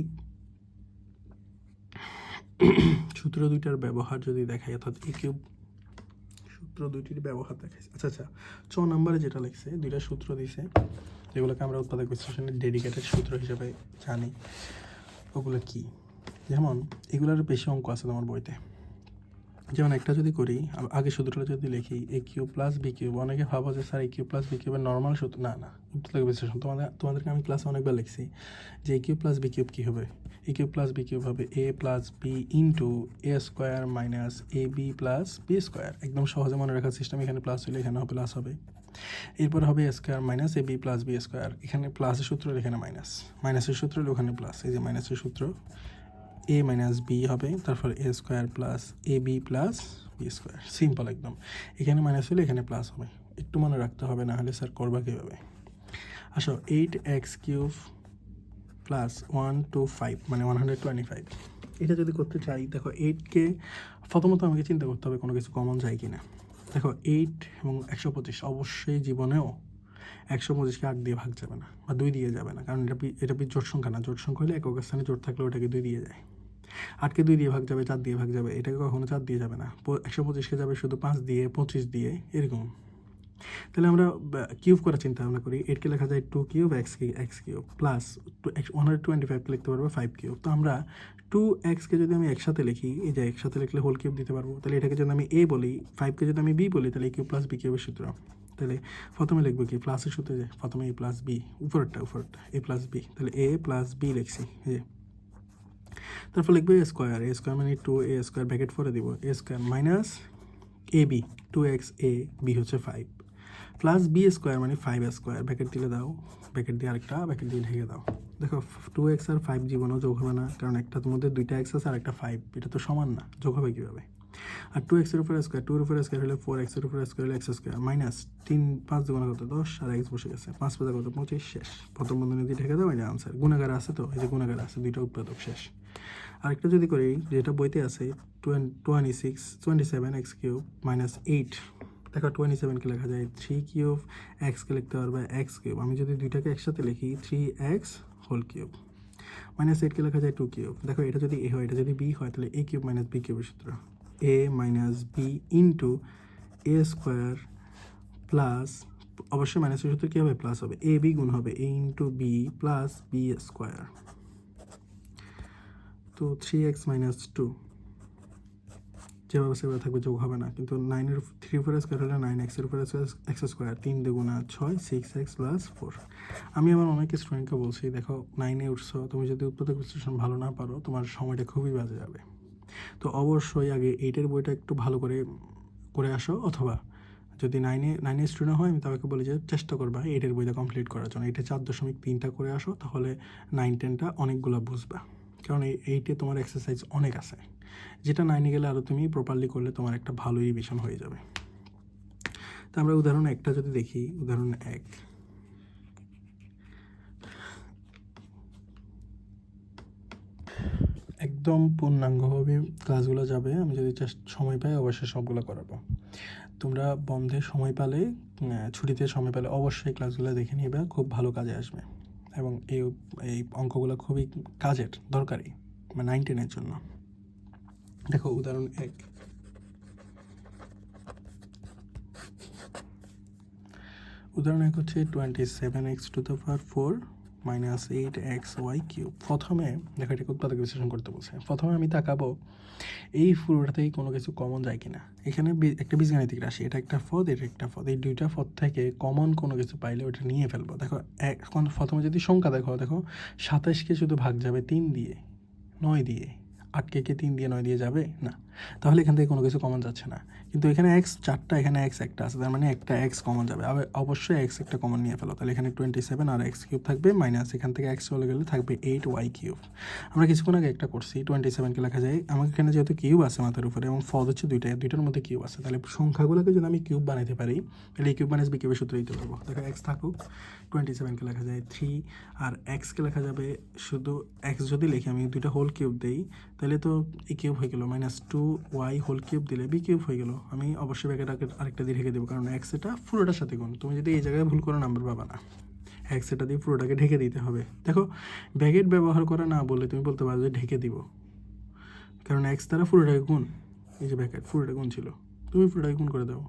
সূত্র দুইটার ব্যবহার যদি দেখাই, অর্থাৎ এ কিউব সূত্র দুইটির ব্যবহার দেখাই। আচ্ছা 6 নম্বরে যেটা লিখছে দুইটা সূত্র দিছে, যেগুলোকে আমরা উৎপাদক বিশ্লেষণের ডেডিকেটেড সূত্র হিসেবে জানি, ওগুলো কি? যেমন এগুলোর বেশি অঙ্ক আছে তোমার বইতে, যেমন একটা যদি করি আগে সূত্রটা যদি লিখি এ কিউব প্লাস বি কিউব, অনেকে ভাবো যে স্যার এ কিউব প্লাস বি কিউবের নর্মাল সূত্র, না উৎপাদক বিশ্লেষণ, তোমাদেরকে আমি ক্লাসে অনেকবার লিখছি যে এ কিউব প্লাস বি কিউব কী হবে, এ কিউব প্লাস বি কিউব হবে এ plus B into A square minus A B plus B square, একদম সহজে মনে রাখার সিস্টেম, এখানে প্লাস হলে এখানেও প্লাস হবে, এরপর হবে এ স্কোয়ার মাইনাস এ বি প্লাস বি স্কোয়ার, এখানে প্লাসের সূত্র এখানে মাইনাস, মাইনাসের সূত্র ওখানে প্লাস, এই যে মাইনাসের সূত্র এ মাইনাস বি হবে, তারপর A square plus A B plus B square, simple একদম, এখানে মাইনাস হলে এখানে প্লাস হবে, একটু মনে রাখতে হবে, না হলে স্যার করবা কীভাবে। আসো 8x কিউব প্লাস 125 মানে 125, এটা যদি করতে চাই দেখো 8কে প্রথমত আমাকে চিন্তা করতে হবে কোনো কিছু কমন যায় কি না। দেখো 8 এবং 125 অবশ্যই জীবনেও 125কে 8 দিয়ে ভাগ যাবে না বা 2 দিয়ে যাবে না, কারণ এটা জোট সংখ্যা না, জোট সংখ্যা হলে একক স্থানে জোট থাকলে ওটাকে 2 দিয়ে যায়, 8কে 2 দিয়ে ভাগ যাবে, 4 দিয়ে ভাগ যাবে, এটাকে কখনো 4 দিয়ে যাবে না, 125কে যাবে শুধু 5 দিয়ে 25 দিয়ে এরকম। তাহলে আমরা কিউব করার চিন্তা ভাবনা করি, 8কে লেখা যায় 2 কিউব এক্স কিউব প্লাস 125কে লিখতে পারবো 5 কিউব, তো আমরা 2xকে যদি আমি একসাথে লিখি, এই যে একসাথে লিখলে হোল কিউব দিতে পারবো, তাহলে এটাকে যদি আমি এ বলি, 5কে যদি আমি বি বলি, তাহলে এ কিউব প্লাস বি কিউবের সূত্র, তাহলে প্রথমে লিখবো কি প্লাসের সূত্রে যে প্রথমে এ প্লাস বি, উপরেরটা এ প্লাস বি, তাহলে এ প্লাস বি লিখছি, এই যে তারপর লিখবো এ স্কোয়ার মানে 2a স্কোয়ার ব্র্যাকেট করে দিব, এ square minus A B 2x A B হচ্ছে 5 প্লাস বি স্কোয়ার মানে 5 স্কোয়ার, ব্র্যাকেট দিলে দাও, ব্র্যাকেট দিয়ে আরেকটা ব্র্যাকেট দিয়ে ঢেকে দাও। দেখো 2x আর 5 জীবনেও যোগ হবে না, কারণ একটার মধ্যে দুইটা এক্স আছে আর একটা 5, এটা তো সমান না, যোগ হবে কীভাবে। আর 2x এর উপর স্কোয়ার, 2 এর উপর স্কোয়ার হলে 4x এর উপর স্কোয়ার হলে এক্স স্কোয়ার মাইনাস 5 দুগুণে কত 10 আর এক্স বসে গেছে, 5 পাঁচা কত 25, শেষ। প্রথম বন্ধনী দিয়ে ঢেকে দাও, এটা আনসার। গুণাগার আছে তো, এই যে গুণাগার আছে, দুইটা উৎপাদক, শেষ। আরেকটা যদি করি যেটা বইতে আছে 27x কিউব মাইনাস 8, দেখো 27কে লেখা যায় 3 কিউব, এক্সকে লিখতে পারবে এক্স কিউব, আমি যদি দুইটাকে একসাথে লিখি 3x হোল কিউব, মাইনাস 8কে লেখা যায় 2 কিউব, দেখো এটা যদি এ হয় এটা যদি বি হয়, তাহলে এ কিউব মাইনাস বি কিউবের সূত্র এ minus B into A square plus, অবশ্যই মাইনাসের সূত্র কী হবে প্লাস হবে, এ বি গুণ হবে A into B plus B square, তো 3x মাইনাস 2 যেভাবে সেভাবে থাকবে, যোগ হবে না, কিন্তু 9-এর 3 উপরে স্কোয়ার হলে 9x-এর উপরে এক্স স্কোয়ার, 3 দুগুণা 6 6x প্লাস 4। আমি আমার অনেক স্টুডেন্টকে বলছি দেখো 9-এ উঠছো, তুমি যদি উৎপাদক বিশ্লেষণ ভালো না পারো তোমার সময়টা খুবই বাজে যাবে, তো অবশ্যই আগে 8-এর বইটা একটু ভালো করে আসো, অথবা যদি 9-এ স্টুডেন্ট হয় আমি তাকে বলি যে চেষ্টা করবা 8-এর বইটা কমপ্লিট করার জন্য, এটা 4.3টা করে আসো, তাহলে 9-10টা অনেকগুলো বুঝবা, কারণ এই 8-এ তোমার এক্সারসাইজ অনেক আছে, যেটা 9-এ গেলে আরও তুমি প্রপারলি করলে তোমার একটা ভালো রিভিশন হয়ে যাবে। তো আমরা উদাহরণ একটা যদি দেখি, উদাহরণ 1, একদম পূর্ণাঙ্গভাবে ক্লাসগুলো যাবে। আমি যদি জাস্ট সময় পাই অবশ্যই সবগুলো করাবো। তোমরা বন্ধে সময় পেলে, ছুটিতে সময় পেলে অবশ্যই ক্লাসগুলো দেখে নিবে, খুব ভালো কাজে আসবে। এবং এই অঙ্কগুলো খুবই কাজের, দরকারি, মানে 9, 10-এর জন্য। দেখো উদাহরণ 1, উদাহরণ 1 হচ্ছে 27x⁴ - 8xy³। প্রথমে দেখো এটাকে উৎপাদক বিশ্লেষণ করতে বলছে। প্রথমে আমি তাকাবো এই পুরোটাতেই কোনো কিছু কমন যায় কিনা। এখানে একটা বীজগাণিতিক রাশি, এটা একটা পদ, এটা একটা পদ, এই দুইটা পদ থেকে কমন কোনো কিছু পাইলে ওটা নিয়ে ফেলবো। দেখো এখন প্রথমে যদি সংখ্যা দেখো, 27কে শুধু ভাগ যাবে 3 দিয়ে, 9 দিয়ে। 8কে 3 দিয়ে 9 দিয়ে যাবে না, তাহলে এখান থেকে কোনো কিছু কমন যাচ্ছে না। কিন্তু এখানে x 4টা, এখানে x একটা আছে, তার মানে একটা x কমন যাবে। অবশ্যই x একটা কমন নিয়ে ফেলো, তাহলে এখানে 27 আর x³ থাকবে, মাইনাস এখান থেকে x চলে গেলে থাকবে 8y³। আমরা কিছুক্ষণ আগে একটা করছি, 27কে লেখা যায়, আমার এখানে যেহেতু কিউব আছে মাথার উপরে এবং পদ হচ্ছে দুইটার মধ্যে কিউব আছে, তাহলে সংখ্যাগুলোকে যদি আমি কিউব বানাইতে পারি, তাহলে এই কিউব মাইনাস বি কিউবের সূত্র দিতে পারবো। দেখো x থাকুক, 27কে লেখা যায় 3, আর x-কে লেখা যাবে শুধু x যদি লিখি আমি দুইটা হোল কিউব দিই, তাহলে তো এই কিউব হয়ে গেল, -2y³ দিলে বি কিউব হয়ে গেল। আমি অবশ্যই ব্যাকেট আরেকটা দিয়ে ঢেকে দেবো, কারণ x এটা পুরোটার সাথে গুণ। তুমি যদি এই জায়গায় ভুল করো নাম্বার পাবা না, x এটা দিয়ে পুরোটাকে ঢেকে দিতে হবে। দেখো ব্যাকেট ব্যবহার করা না বলে তুমি বলতে পারো যে ঢেকে দিব, কারণ x দ্বারা পুরোটাকে গুণ। এই যে ব্যাকেট পুরোটা গুণ ছিল, তুমি পুরোটাকে গুণ করে দাও।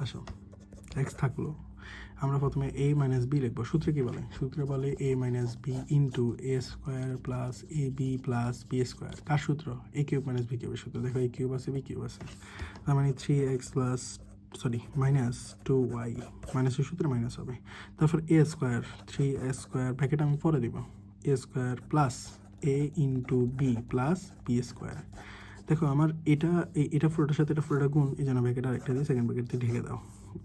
আসো, x থাকলো, আমরা প্রথমে a - b লিখবো। সূত্রে কি বলে? সূত্রে বলে a - b into a² plus ab plus b²। কার সূত্র? a³ - b³ এর সূত্র। দেখো a কিউব আছে, b কিউব আছে, তার মানে 3x প্লাস -2y, মাইনাসের সূত্রে মাইনাস হবে। তারপর a², 3a² ব্র্যাকেট আমি পরে দিব, a² plus a into b plus b²। দেখো আমার এটা পুরোটার সাথে এটা পুরোটা গুণ, এই জন্য ব্র্যাকেট আরেকটা দিয়ে সেকেন্ড ব্র্যাকেট দিয়ে ঢেকে দাও।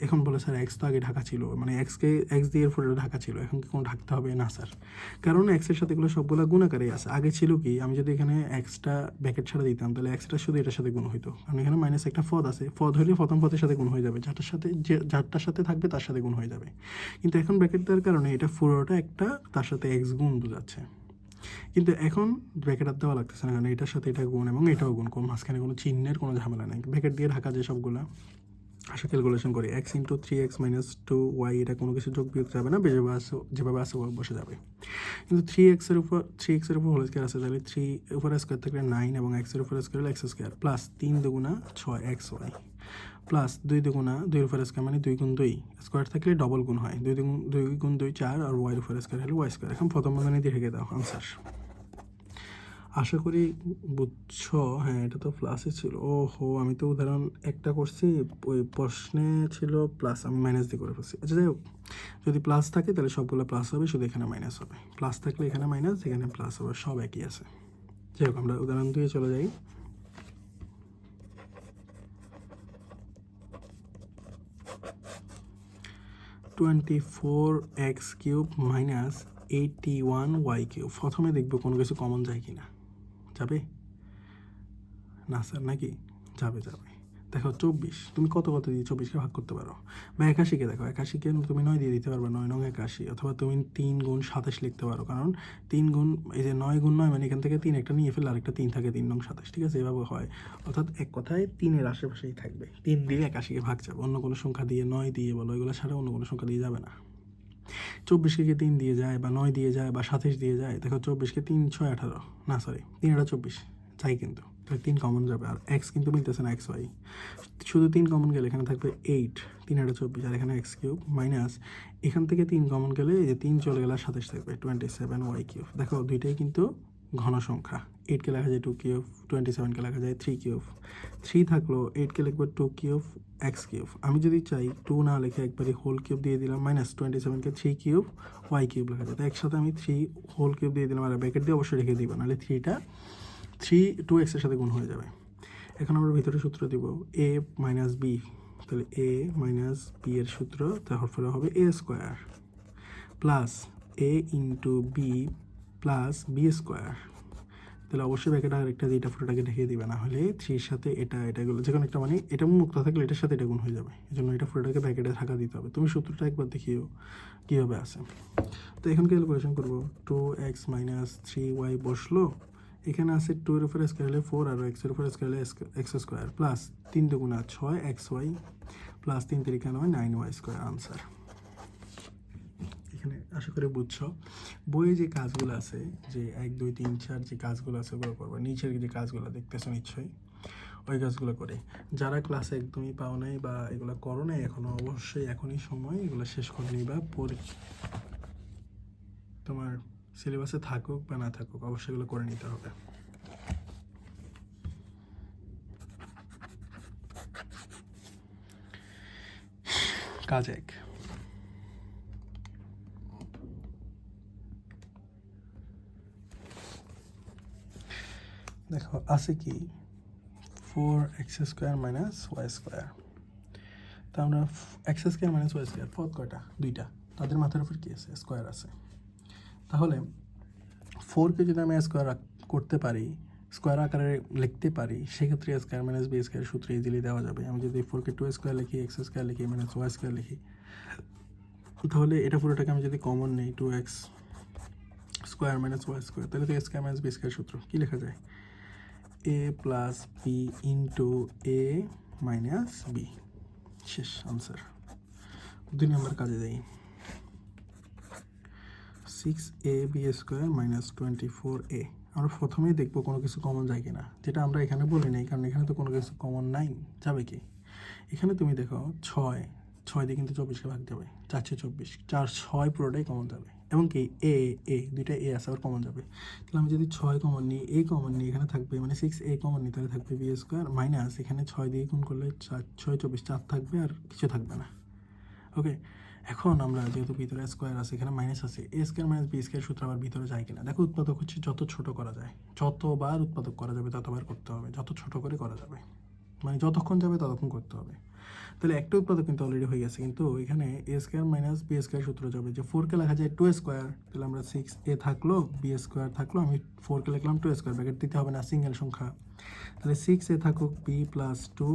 এখন বলে স্যার x তো আগে ঢাকা ছিল, মানে x দিয়ে পুরোটা ঢাকা ছিল, এখন কি কোনো ঢাকতে হবে? না স্যার, কারণ x-এর সাথে এগুলো সবগুলো গুণাকারেই আছে। আগে ছিল কি, আমি যদি এখানে x-টা ব্র্যাকেট ছাড়া দিতাম, তাহলে x-টা শুধু এটার সাথে গুণ হইতো, কারণ এখানে মাইনাস একটা পদ আছে, পদ হলে প্রথম পদের সাথে গুণ হয়ে যাবে, যারটার সাথে থাকবে তার সাথে গুণ হয়ে যাবে। কিন্তু এখন ব্র্যাকেট দেওয়ার কারণে এটা পুরোটা একটা, তার সাথে x গুণ বোঝাচ্ছে। কিন্তু এখন ব্র্যাকেট আর দেওয়া লাগতেছে না, কারণ এটার সাথে এটা গুণ এবং এটাও গুণ, কোন মাঝখানে কোনো চিহ্নের কোনো ঝামেলা নেই, ব্র্যাকেট দিয়ে ঢাকা যায় সবগুলা। আসলে ক্যালকুলেশন করি, x ইন্টু 3x - 2y, এটা কোনো কিছু যোগ বিয়োগ যাবে না, যেভাবে আছে বসে যাবে। কিন্তু 3x-এর উপর হোল স্কোয়ার আছে, তাহলে 3 উপরে স্কোয়ার থাকলে 9 এবং x-এর উপরে স্কোয়ার হলে x² প্লাস 3 দুগুণা 6xy প্লাস 2 দুগুণা 2 উপরে স্কোয়ার মানে 2 গুণ 2, স্কোয়ার থাকলে ডবল গুণ হয়, 2 গুণ 2 4, আর y উপরে স্কোয়ার হলে y²। এখন প্রথম বন্ধনী দিয়ে রেখে দাও আনসার। আশা করি বুঝছো। হ্যাঁ, এটা তো প্লাসে ছিল। ওহো, আমি তো উদাহরণ একটা করছি, ওই প্রশ্নে ছিল প্লাস, আমি মাইনাস দিয়ে করে ফেলছি। আচ্ছা যাই হোক, যদি প্লাস থাকে তাহলে সবগুলো প্লাস হবে, শুধু এখানে মাইনাস হবে। প্লাস থাকলে এখানে মাইনাস, এখানে প্লাস হবে, সব একই আছে। যাই হোক, আমরা উদাহরণ দিয়ে চলে যাই। (24x³ - 81y³). প্রথমে দেখবো কোনো কিছু কমন যায় কিনা। যাবে না স্যার, নাকি? যাবে। দেখো 24, তুমি কত দিয়ে 24কে ভাগ করতে পারো? বা 81কে দেখো, 81কে তুমি 9 দিয়ে দিতে পারবে, 9 9 81। অথবা তুমি 3 গুণ 27 লিখতে পারো, কারণ 3 গুণ, এই যে 9 গুণ 9 মানে এখান থেকে 3 একটা নিয়ে ফেললে আরেকটা 3 থাকে, 3 নং 27, ঠিক আছে? এভাবে হয়। অর্থাৎ এক কথায় 3-এর আশেপাশেই থাকবে, 3 দিয়ে 81কে ভাগ যাবে, অন্য কোনো সংখ্যা দিয়ে, 9 দিয়ে বলো, এগুলো ছাড়া অন্য কোনো সংখ্যা দিয়ে যাবে না। 24কে 3 দিয়ে যায়, বা 9 দিয়ে যায়, বা 27 দিয়ে যায়। দেখো 24কে 3 6 18, না সরি 3 8 24 চাই, কিন্তু 3 কমন যাবে, আর x কিন্তু মিলতেছে না, xy শুধু 3 কমন গেলে এখানে থাকবে 8, 3 8 24, আর এখানে x³ মাইনাস এখান থেকে 3 কমন গেলে এই যে 3 চলে গেলে 27 থাকবে, 27y³। দেখো দুইটাই কিন্তু ঘন সংখ্যা। 8কে লেখা যায় 2³, 27কে লেখা যায় 3³ 3 থাকলো, 8কে লিখবো 2³ x³। আমি যদি চাই 2 না লিখে একবারে হোল কিউব দিয়ে দিলাম, মাইনাস 27কে 3³ y³ লেখা যায়। তো একসাথে আমি 3 হোল কিউব দিয়ে দিলাম, আর ব্র্যাকেট দিয়ে অবশ্যই রেখে দিব, নাহলে 2x এর সাথে গুণ হয়ে যাবে। এখন আমরা ভিতরে সূত্র দিব a - b, তাহলে a - b এর সূত্র, তারপরে হবে a² plus a into b plus b² তাহলে অবশ্যই ব্যাকেট আরেকটা দিয়ে এটা পুরোটাকে ঢেকে দিবে, না হলে থ্রির সাথে এটাগুলো যে কোনো একটা মানে এটা মুক্ত থাকলে এটার সাথে এটা গুণ হয়ে যাবে, এই জন্য এটা পুরোটাকে ব্যাকেটে ঢাকা দিতে হবে। তুমি সূত্রটা একবার দেখিও কীভাবে আসে। তো এখন ক্যালকুলেশন করবো, 2x - 3y বসলো, এখানে আছে 2 এর উপরে স্কোয়ার হলে 4 আর x এর উপরে স্কোয়ার হলে এক্স স্কোয়ার প্লাস 3 দুগুণা 6 xy plus 3 3 9 9y square answer. এখানে আশা করি বুঝছো। বইয়ে যে কাজগুলো আছে, যে 1 2 3 4 যে কাজগুলো আছে ওগুলো করবো, নিচের যে কাজগুলো দেখতেছো নিশ্চয়ই ওই কাজগুলো করে। যারা ক্লাসে একদমই পাও নাই বা এগুলো করো নাই এখনও, অবশ্যই এখনই সময় এগুলো শেষ করে নিবা। তোমার সিলেবাসে থাকুক বা না থাকুক অবশ্যই এগুলো করে নিতে হবে। কাজ 1, দেখো আছে কি 4x² - y স্কোয়ার। তা আমরা x² - y স্কোয়ার পদ কয়টা? দুইটা, তাদের মাথার উপর কি আছে? স্কোয়ার আছে। তাহলে 4কে যদি আমি স্কোয়ার করতে পারি, স্কোয়ার আকারে লিখতে পারি, সেক্ষেত্রে a² - b² সূত্র ইজিলি দেওয়া যাবে। আমি যদি 4কে 2² লিখি, x² লিখি, y² লিখি, তাহলে এটা পুরোটাকে আমি যদি কমন নিই 2x² - y স্কোয়ার, তাহলে তো a² - b² সূত্র কি লেখা যায়? a plus B into a minus B. শেষ, আনসার। 2 নম্বর কাজে যাই। 6ab² - 24a। আমরা প্রথমেই দেখবো কোনো কিছু কমন যায় কিনা, যেটা আমরা এখানে বলি নাই, কারণ এখানে তো কোনো কিছু কমন নাই, যাবে কি? এখানে তুমি দেখো 6 দিয়ে কিন্তু 24কে ভাগ যাবে, 4 × 24, 4 6 পুরোটাই কমন যাবে, এবং কি দুইটা এ আছে আবার কমন যাবে। তাহলে আমি যদি 6 কমন নিই, a কমন নিই, এখানে থাকবে মানে 6a কমন নিই, তাহলে থাকবে b² মাইনাস এখানে 6 দিয়ে গুণ করলে 4 6 24 4 থাকবে, আর কিছু থাকবে না। ওকে, এখন আমরা যেহেতু ভিতরে স্কোয়ার আছে, এখানে মাইনাস আছে, a² - b² সূত্র আবার ভিতরে যায় কিনা দেখো। উৎপাদক হচ্ছে যত ছোট করা যায়, যতবার উৎপাদক করা যাবে ততবার করতে হবে, যত ছোট করে করা যাবে, মানে যতক্ষণ যাবে ততক্ষণ করতে হবে। তাহলে একটা উৎপাদক কিন্তু অলরেডি হয়ে গেছে, কিন্তু এখানে a² - b² সূত্র যাবে, যে 4কে লেখা যায় 2², তাহলে আমরা 6a থাকলো, b² থাকলো, আমি 4কে লিখলাম 2², ব্র্যাকেট দিতে হবে না, সিঙ্গেল সংখ্যা। তাহলে 6a থাকুক, b + 2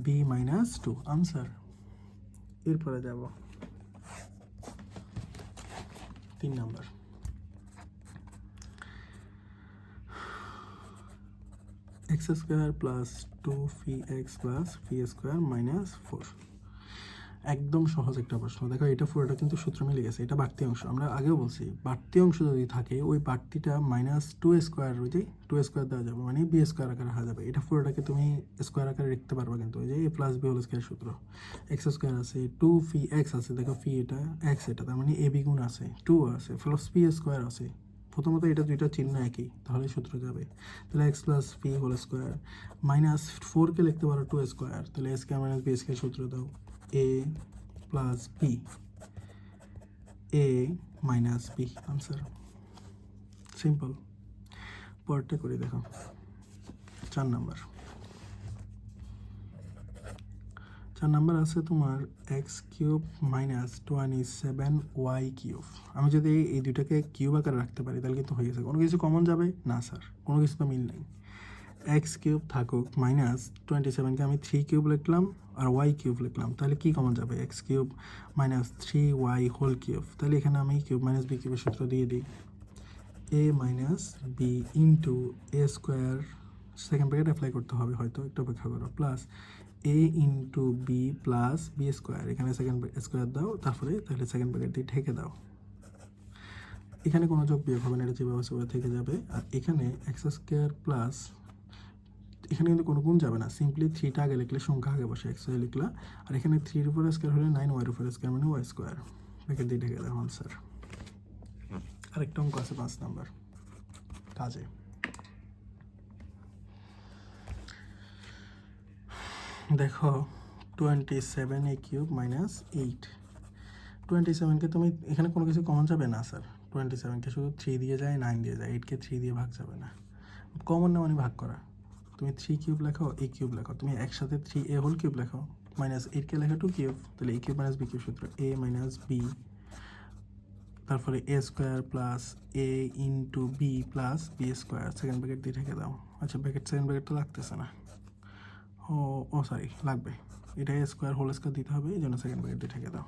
b - 2 আনসার। এরপরে যাব 3 নাম্বার। x² + 2px + p² - 4। একদম সহজ একটা প্রশ্ন। দেখো এটা পুরোটা কিন্তু সূত্র মিলে গেছে, এটা বাড়তি অংশ। আমরা আগেও বলছি বাড়তি অংশ যদি থাকে ওই বাড়তিটা -2² ওই যে 2² দেওয়া যাবে, মানে b² আকারে হয়ে যাবে। এটা পুরোটাকে তুমি স্কোয়ার আকারে লিখতে পারবে, কিন্তু ওই যে a + b² সূত্র। x² আছে, 2px আছে, দেখো পি এটা x এটা, তার মানে ab গুণ আছে, 2 আছে, প্লাস p² আছে। প্রথমত এটা দুইটা চিহ্ন একই, তাহলে সূত্র যাবে। তাহলে x + p² মাইনাস 4কে লিখতে পারো 2², তাহলে a² - b² সূত্র দাও, a plus B, a minus B answer. Simple. পরেরটা করে দেখো 4 নাম্বার। 4 নাম্বার আছে তোমার x³ - 27y³। আমি যদি এই দুইটাকে কিউব আকারে রাখতে পারি তাহলে কিন্তু হয়ে গেছে। কোনো কিছু কমন যাবে না স্যার, কোনো কিছু তো মিল নেই। x³ থাকুক, মাইনাস 27কে আমি 3³ লিখলাম আর y³ লিখলাম, তাহলে কি কমন যাবে? x³ - 3y³। তাহলে এখানে আমি কিউব মাইনাস b³ সূত্র দিয়ে দিই, a - b into a², second bracket apply করতে হবে হয়তো, একটু অপেক্ষা করো, plus a into B plus b², এখানে সেকেন্ড স্কোয়ার দাও, তারপরে তাহলে সেকেন্ড ব্র্যাকেট দিয়ে ঢেকে দাও। এখানে কোনো যোগ বিয়োগ হবে না, এটা যেভাবে সেভাবে থেকে যাবে। আর এখানে x² প্লাস, এখানে কিন্তু কোনো গুণ যাবে না, সিম্পলি 3টা আগে লিখলে সংখ্যা আগে বসে xy লিখলা, আর এখানে 3 উপরে স্কোয়ার হলে 9y² মানে y², ব্র্যাকেট দিয়ে ঢেকে দাও আনসার। আরেকটা অঙ্ক আছে 5 নাম্বার কাজে। দেখো 27a³ - 8। 27কে তুমি এখানে কোনো কিছু কমন যাবে না স্যার, 27কে শুধু 3 দিয়ে যায়, 9 দিয়ে যায়, 8কে 3 দিয়ে ভাগ যাবে না, কমন না মানে ভাগ করা। তুমি 3³ লেখো, a³ লেখো, তুমি একসাথে 3a³ লেখো, মাইনাস 8কে লেখো 2³, তাহলে a³ - b³ সূত্র a - b তারপরে A square plus A into B plus B square, second bracket দিয়ে রেখে দাও। আচ্ছা সেকেন্ড ব্র্যাকেট তো লাগতেছে না, ও সরি লাগবে, এটা এ স্কোয়ার হোল স্কোয়ার দিতে হবে, এই জন্য সেকেন্ড ব্র্যাকেট দিয়ে রেখে দাও।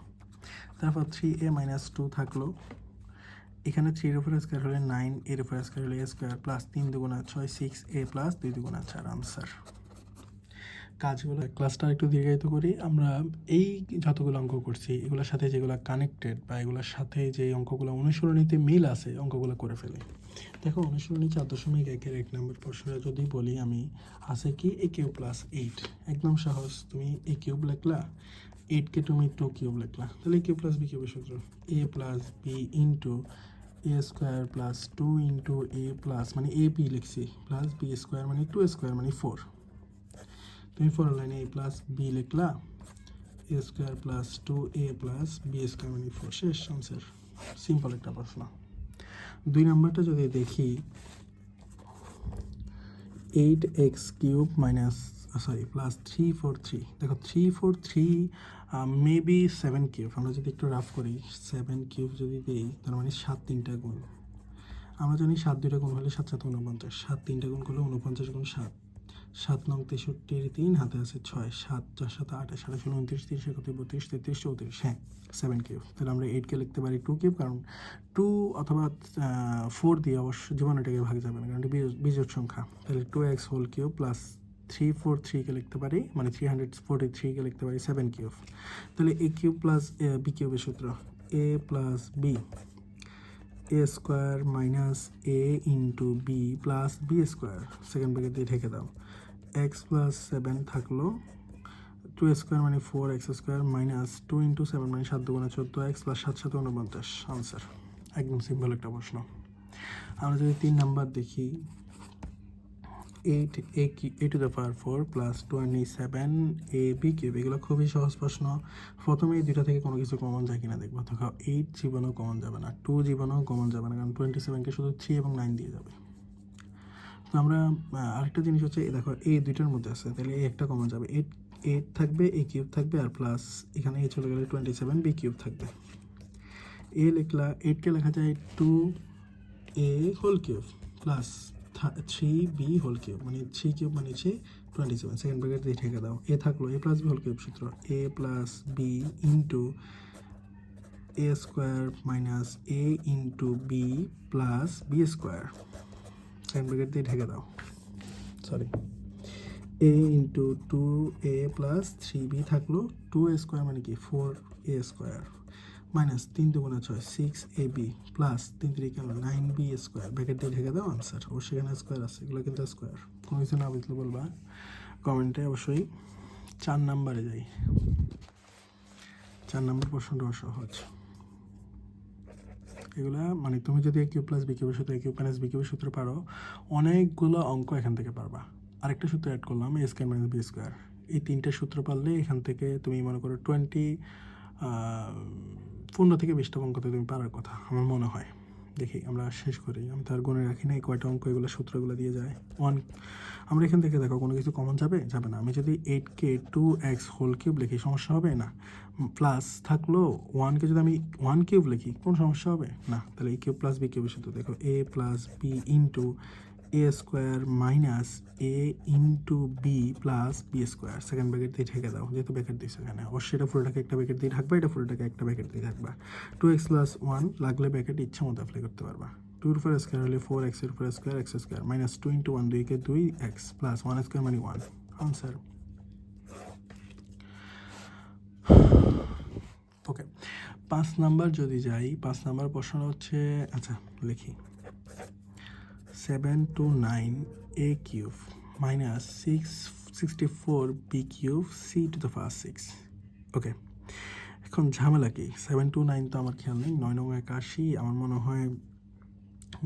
তারপর 3a মাইনাস 2 থাকলো, এখানে 3 এর উপর স্কোয়ার হলে 9, এর উপর স্কোয়ার হলে এ স্কোয়ার প্লাস 3 দুগুণা 6 6a প্লাস 2 দুগুণা 4 আনসার। কাজগুলো ক্লাসটা একটু দীর্ঘায়িত করি। আমরা এই যতগুলো অঙ্ক করছি এগুলোর সাথে যেগুলো কানেক্টেড বা এগুলোর সাথে যে অঙ্কগুলো অনুসরণীতে মিল আছে অঙ্কগুলো করে ফেলি। দেখো অনুসরণী 4.1-এর 1 নম্বর প্রশ্নটা যদি বলি আমি, আছে কি a কিউব প্লাস 8, একদম সহজ, তুমি a কিউব লিখলা, 8কে তুমি 2 কিউব লিখলা, তাহলে a কিউব প্লাস b কিউবের সূত্র a plus b into A square plus 2 into A plus মানে এ বি লিখছি প্লাস বি স্কোয়ার মানে 2 স্কোয়ার মানে 4, তুমি 4 লাইনে a প্লাস বি লিখলা, A square plus 2a plus B square মানে 4, শেষ আনসার। সিম্পল একটা প্রশ্ন। 2 নাম্বারটা যদি দেখি, 8x কিউব মাইনাস প্লাস 343, দেখো 343 মেবি 7 কিউব, আমরা যদি একটু রাফ করি 7 কিউব যদি দিই তার মানে 7 3টা গুণ, আমরা জানি 7 2টা গুণ হলে 7 7 49, 7 3টা গুণ করলে 49 গুণ 7, 7 9 63 3 হাতে আছে 6, 7 4 7 8 28 29 30 31 32 33 34, হ্যাঁ 7 কিউব। তাহলে আমরা 8কে লিখতে পারি 2 কিউব, কারণ 2 অথবা 4 দিয়ে অবশ্য জীবনটাকে ভাগ যাবে না, কারণ এটা বিজোড় সংখ্যা। তাহলে 2x হোল কিউব প্লাস 343কে লিখতে পারি, মানে 343কে লিখতে পারি 7 কিউব। তাহলে a কিউব প্লাস b কিউবের সূত্র a plus b, A square minus A into B plus B square, second bracket দিয়ে ঢেকে দাও, এক্স প্লাস 7 থাকলো, 2 স্কোয়ার মানে 4x স্কোয়ার মাইনাস 2 ইন্টু 7 মানে 7 দুগুণা 14x প্লাস 7 7 49, আনসার। একদম সিম্পল একটা প্রশ্ন। আমরা যদি 3 নাম্বার দেখি, 8a to the power 4 plus 27ab cube, এগুলো খুবই সহজ প্রশ্ন। প্রথমে এই দুইটা থেকে কোনো কিছু কমন যায় কিনা দেখবো। দেখো 8 জীবনেও কমন যাবে না, 2 জীবনেও কমন যাবে না, কারণ 27কে শুধু 3 এবং 9 দিয়ে যাবে। তো আমরা আরেকটা জিনিস হচ্ছে, দেখো এই দুইটার মধ্যে আছে, তাহলে এই একটা কমন যাবে, 8 থাকবে, a কিউব থাকবে, আর প্লাস এখানে এ চলে গেলে 27b কিউব থাকবে। এ লিখলা, 8কে লেখা যায় 2a whole cube plus 3b whole cube, মানে 3 কিউব মানে হচ্ছে 27, সেকেন্ড ব্র্যাকেট দিয়ে ঠেকে দাও। এ থাকলো a plus B whole cube সূত্র a plus B into A square minus A into B plus B square, second bracket দিয়ে ঢেকে দাও, sorry a into 2a plus 3b থাকলো, 2a স্কোয়ার মানে কি 4a স্কোয়ার মাইনাস 3 দুগুণা 6 6ab plus 3 3 9b square, bracket দিয়ে ঢেকে দাও, আনসার। ও সেখানে স্কোয়ার আছে, এগুলো কিন্তু স্কোয়ার, কোনো কিছু না বুঝলে বলবা কমেন্টে অবশ্যই। 4 নাম্বারে যাই, 4 নাম্বার প্রশ্নটা সহজ। এগুলা মানে তুমি যদি a কিউব প্লাস b কিউবের সূত্র, a কিউব মাইনাস b কিউবের সূত্র পারো, অনেকগুলো অঙ্ক এখান থেকে পারবা। আরেকটা সূত্র অ্যাড করলাম, a square minus b square, এই 3টে সূত্র পারলে এখান থেকে তুমি মনে করো 15 থেকে 20টা অঙ্কতে তুমি পারার কথা আমার মনে হয়। দেখি আমরা শেষ করি, আমি তার গুণে রাখি না কয়টা অঙ্ক এগুলো সূত্রগুলো দিয়ে যায়। আমরা এখান থেকে দেখো কোনো কিছু কমন যাবে না। আমি যদি 8কে 2x হোল কিউব লিখি সমস্যা হবে না, প্লাস থাকলো 1কে যদি আমি 1 কিউব লিখি কোনো সমস্যা হবে না। তাহলে a কিউব প্লাস b কিউবের সূত্র দেখো a plus B into A square minus A into B plus B square, second bracket দিয়ে ঢেকে দাও, যেহেতু ব্র্যাকেট দিয়েছে এখানে অবশ্যই এটা পুরোটাকে একটা ব্র্যাকেট দিয়ে থাকবে, এটা পুরোটাকে একটা ব্র্যাকেট দিয়ে থাকবা। 2x প্লাস 1 লাগলে ব্র্যাকেট ইচ্ছা মতো অ্যাপ্লাই করতে পারবা। 2 এর উপর স্কোয়ার হলে 4x এর উপর square x square minus 2 into 1 2কে 2x plus 1 square মানে 1, আনসার। ওকে 5 নাম্বার যদি যাই, 5 নাম্বার প্রশ্ন হচ্ছে, আচ্ছা লিখি 7 to 9 a cube minus 664 b cube c to the power 6। ওকে এখন ঝামেলা কি, 7 to 9 তো আমার খেয়াল নেই, 9 9 81, আমার মনে হয়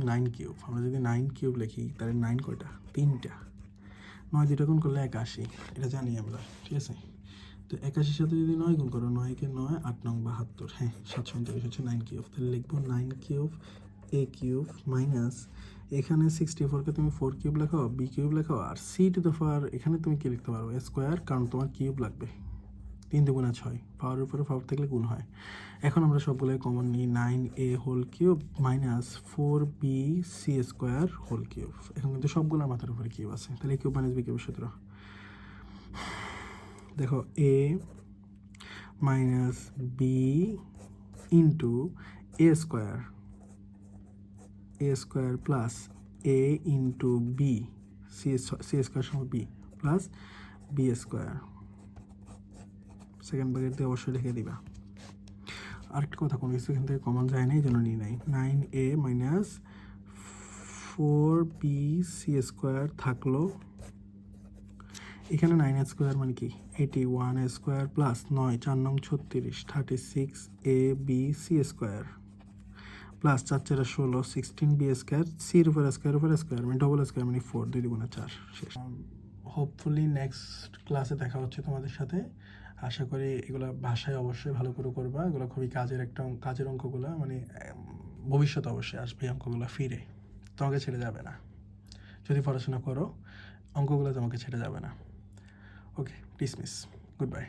9 কিউব। আমরা যদি 9 কিউব লিখি তাহলে 9 কয়টা, 3টা, 9 2টা গুণ করলে 81, এটা জানি আমরা, ঠিক আছে। তো 81 সাথে যদি 9 গুণ করো, 9কে 9 8 9 72, হ্যাঁ 739 হচ্ছে 9 কিউব। তাহলে লিখবো 9 কিউব a কিউব মাইনাস এখানে 64কে তুমি 4 কিউব লেখো, b কিউব লেখো, আর c টু দ্য পাওয়ার এখানে তুমি কি লিখতে পারো স্কোয়ার, কারণ তোমার কিউব লাগবে, 3 দুগুণা 6, পাওয়ারের উপরে পাওয়ার থাকলে গুণ হয়। এখন আমরা সবগুলোই কমন নিই, 9a whole cube minus 4bc square whole cube. এখন কিন্তু সবগুলোর মাথার উপরে কিউব আছে, তাহলে কিউব মাইনাস বি কিউবের সূত্র দেখো, a minus B into A square plus A into B, C square সমান B plus B square. Second bracket দিয়ে অবশ্যই লিখে দিবা। আরেকটা কথা, কোনো কিছু এখান থেকে কমন যায় না, এই জন্য নিয়ে নাই। 9a মাইনাস 4bc স্কোয়ার থাকলো, এখানে 9 স্কোয়ার মানে কি 81 square plus 9 4 9 36 36ab square plus 4 4 16 16b square, সির উপর স্কোয়ার মানে ডবল স্কোয়ার মানে 4, 2 দুগুণা 4 শেষ। হোপফুলি নেক্সট ক্লাসে দেখা হচ্ছে তোমাদের সাথে। আশা করি এগুলো ভাষায় অবশ্যই ভালো করে করবা, এগুলো খুবই কাজের অঙ্কগুলো, মানে ভবিষ্যতে অবশ্যই আসবে অঙ্কগুলো ফিরে, তোমাকে ছেড়ে যাবে না। যদি পড়াশোনা করো অঙ্কগুলো তোমাকে ছেড়ে যাবে না। ওকে, ডিসমিস, গুড বাই।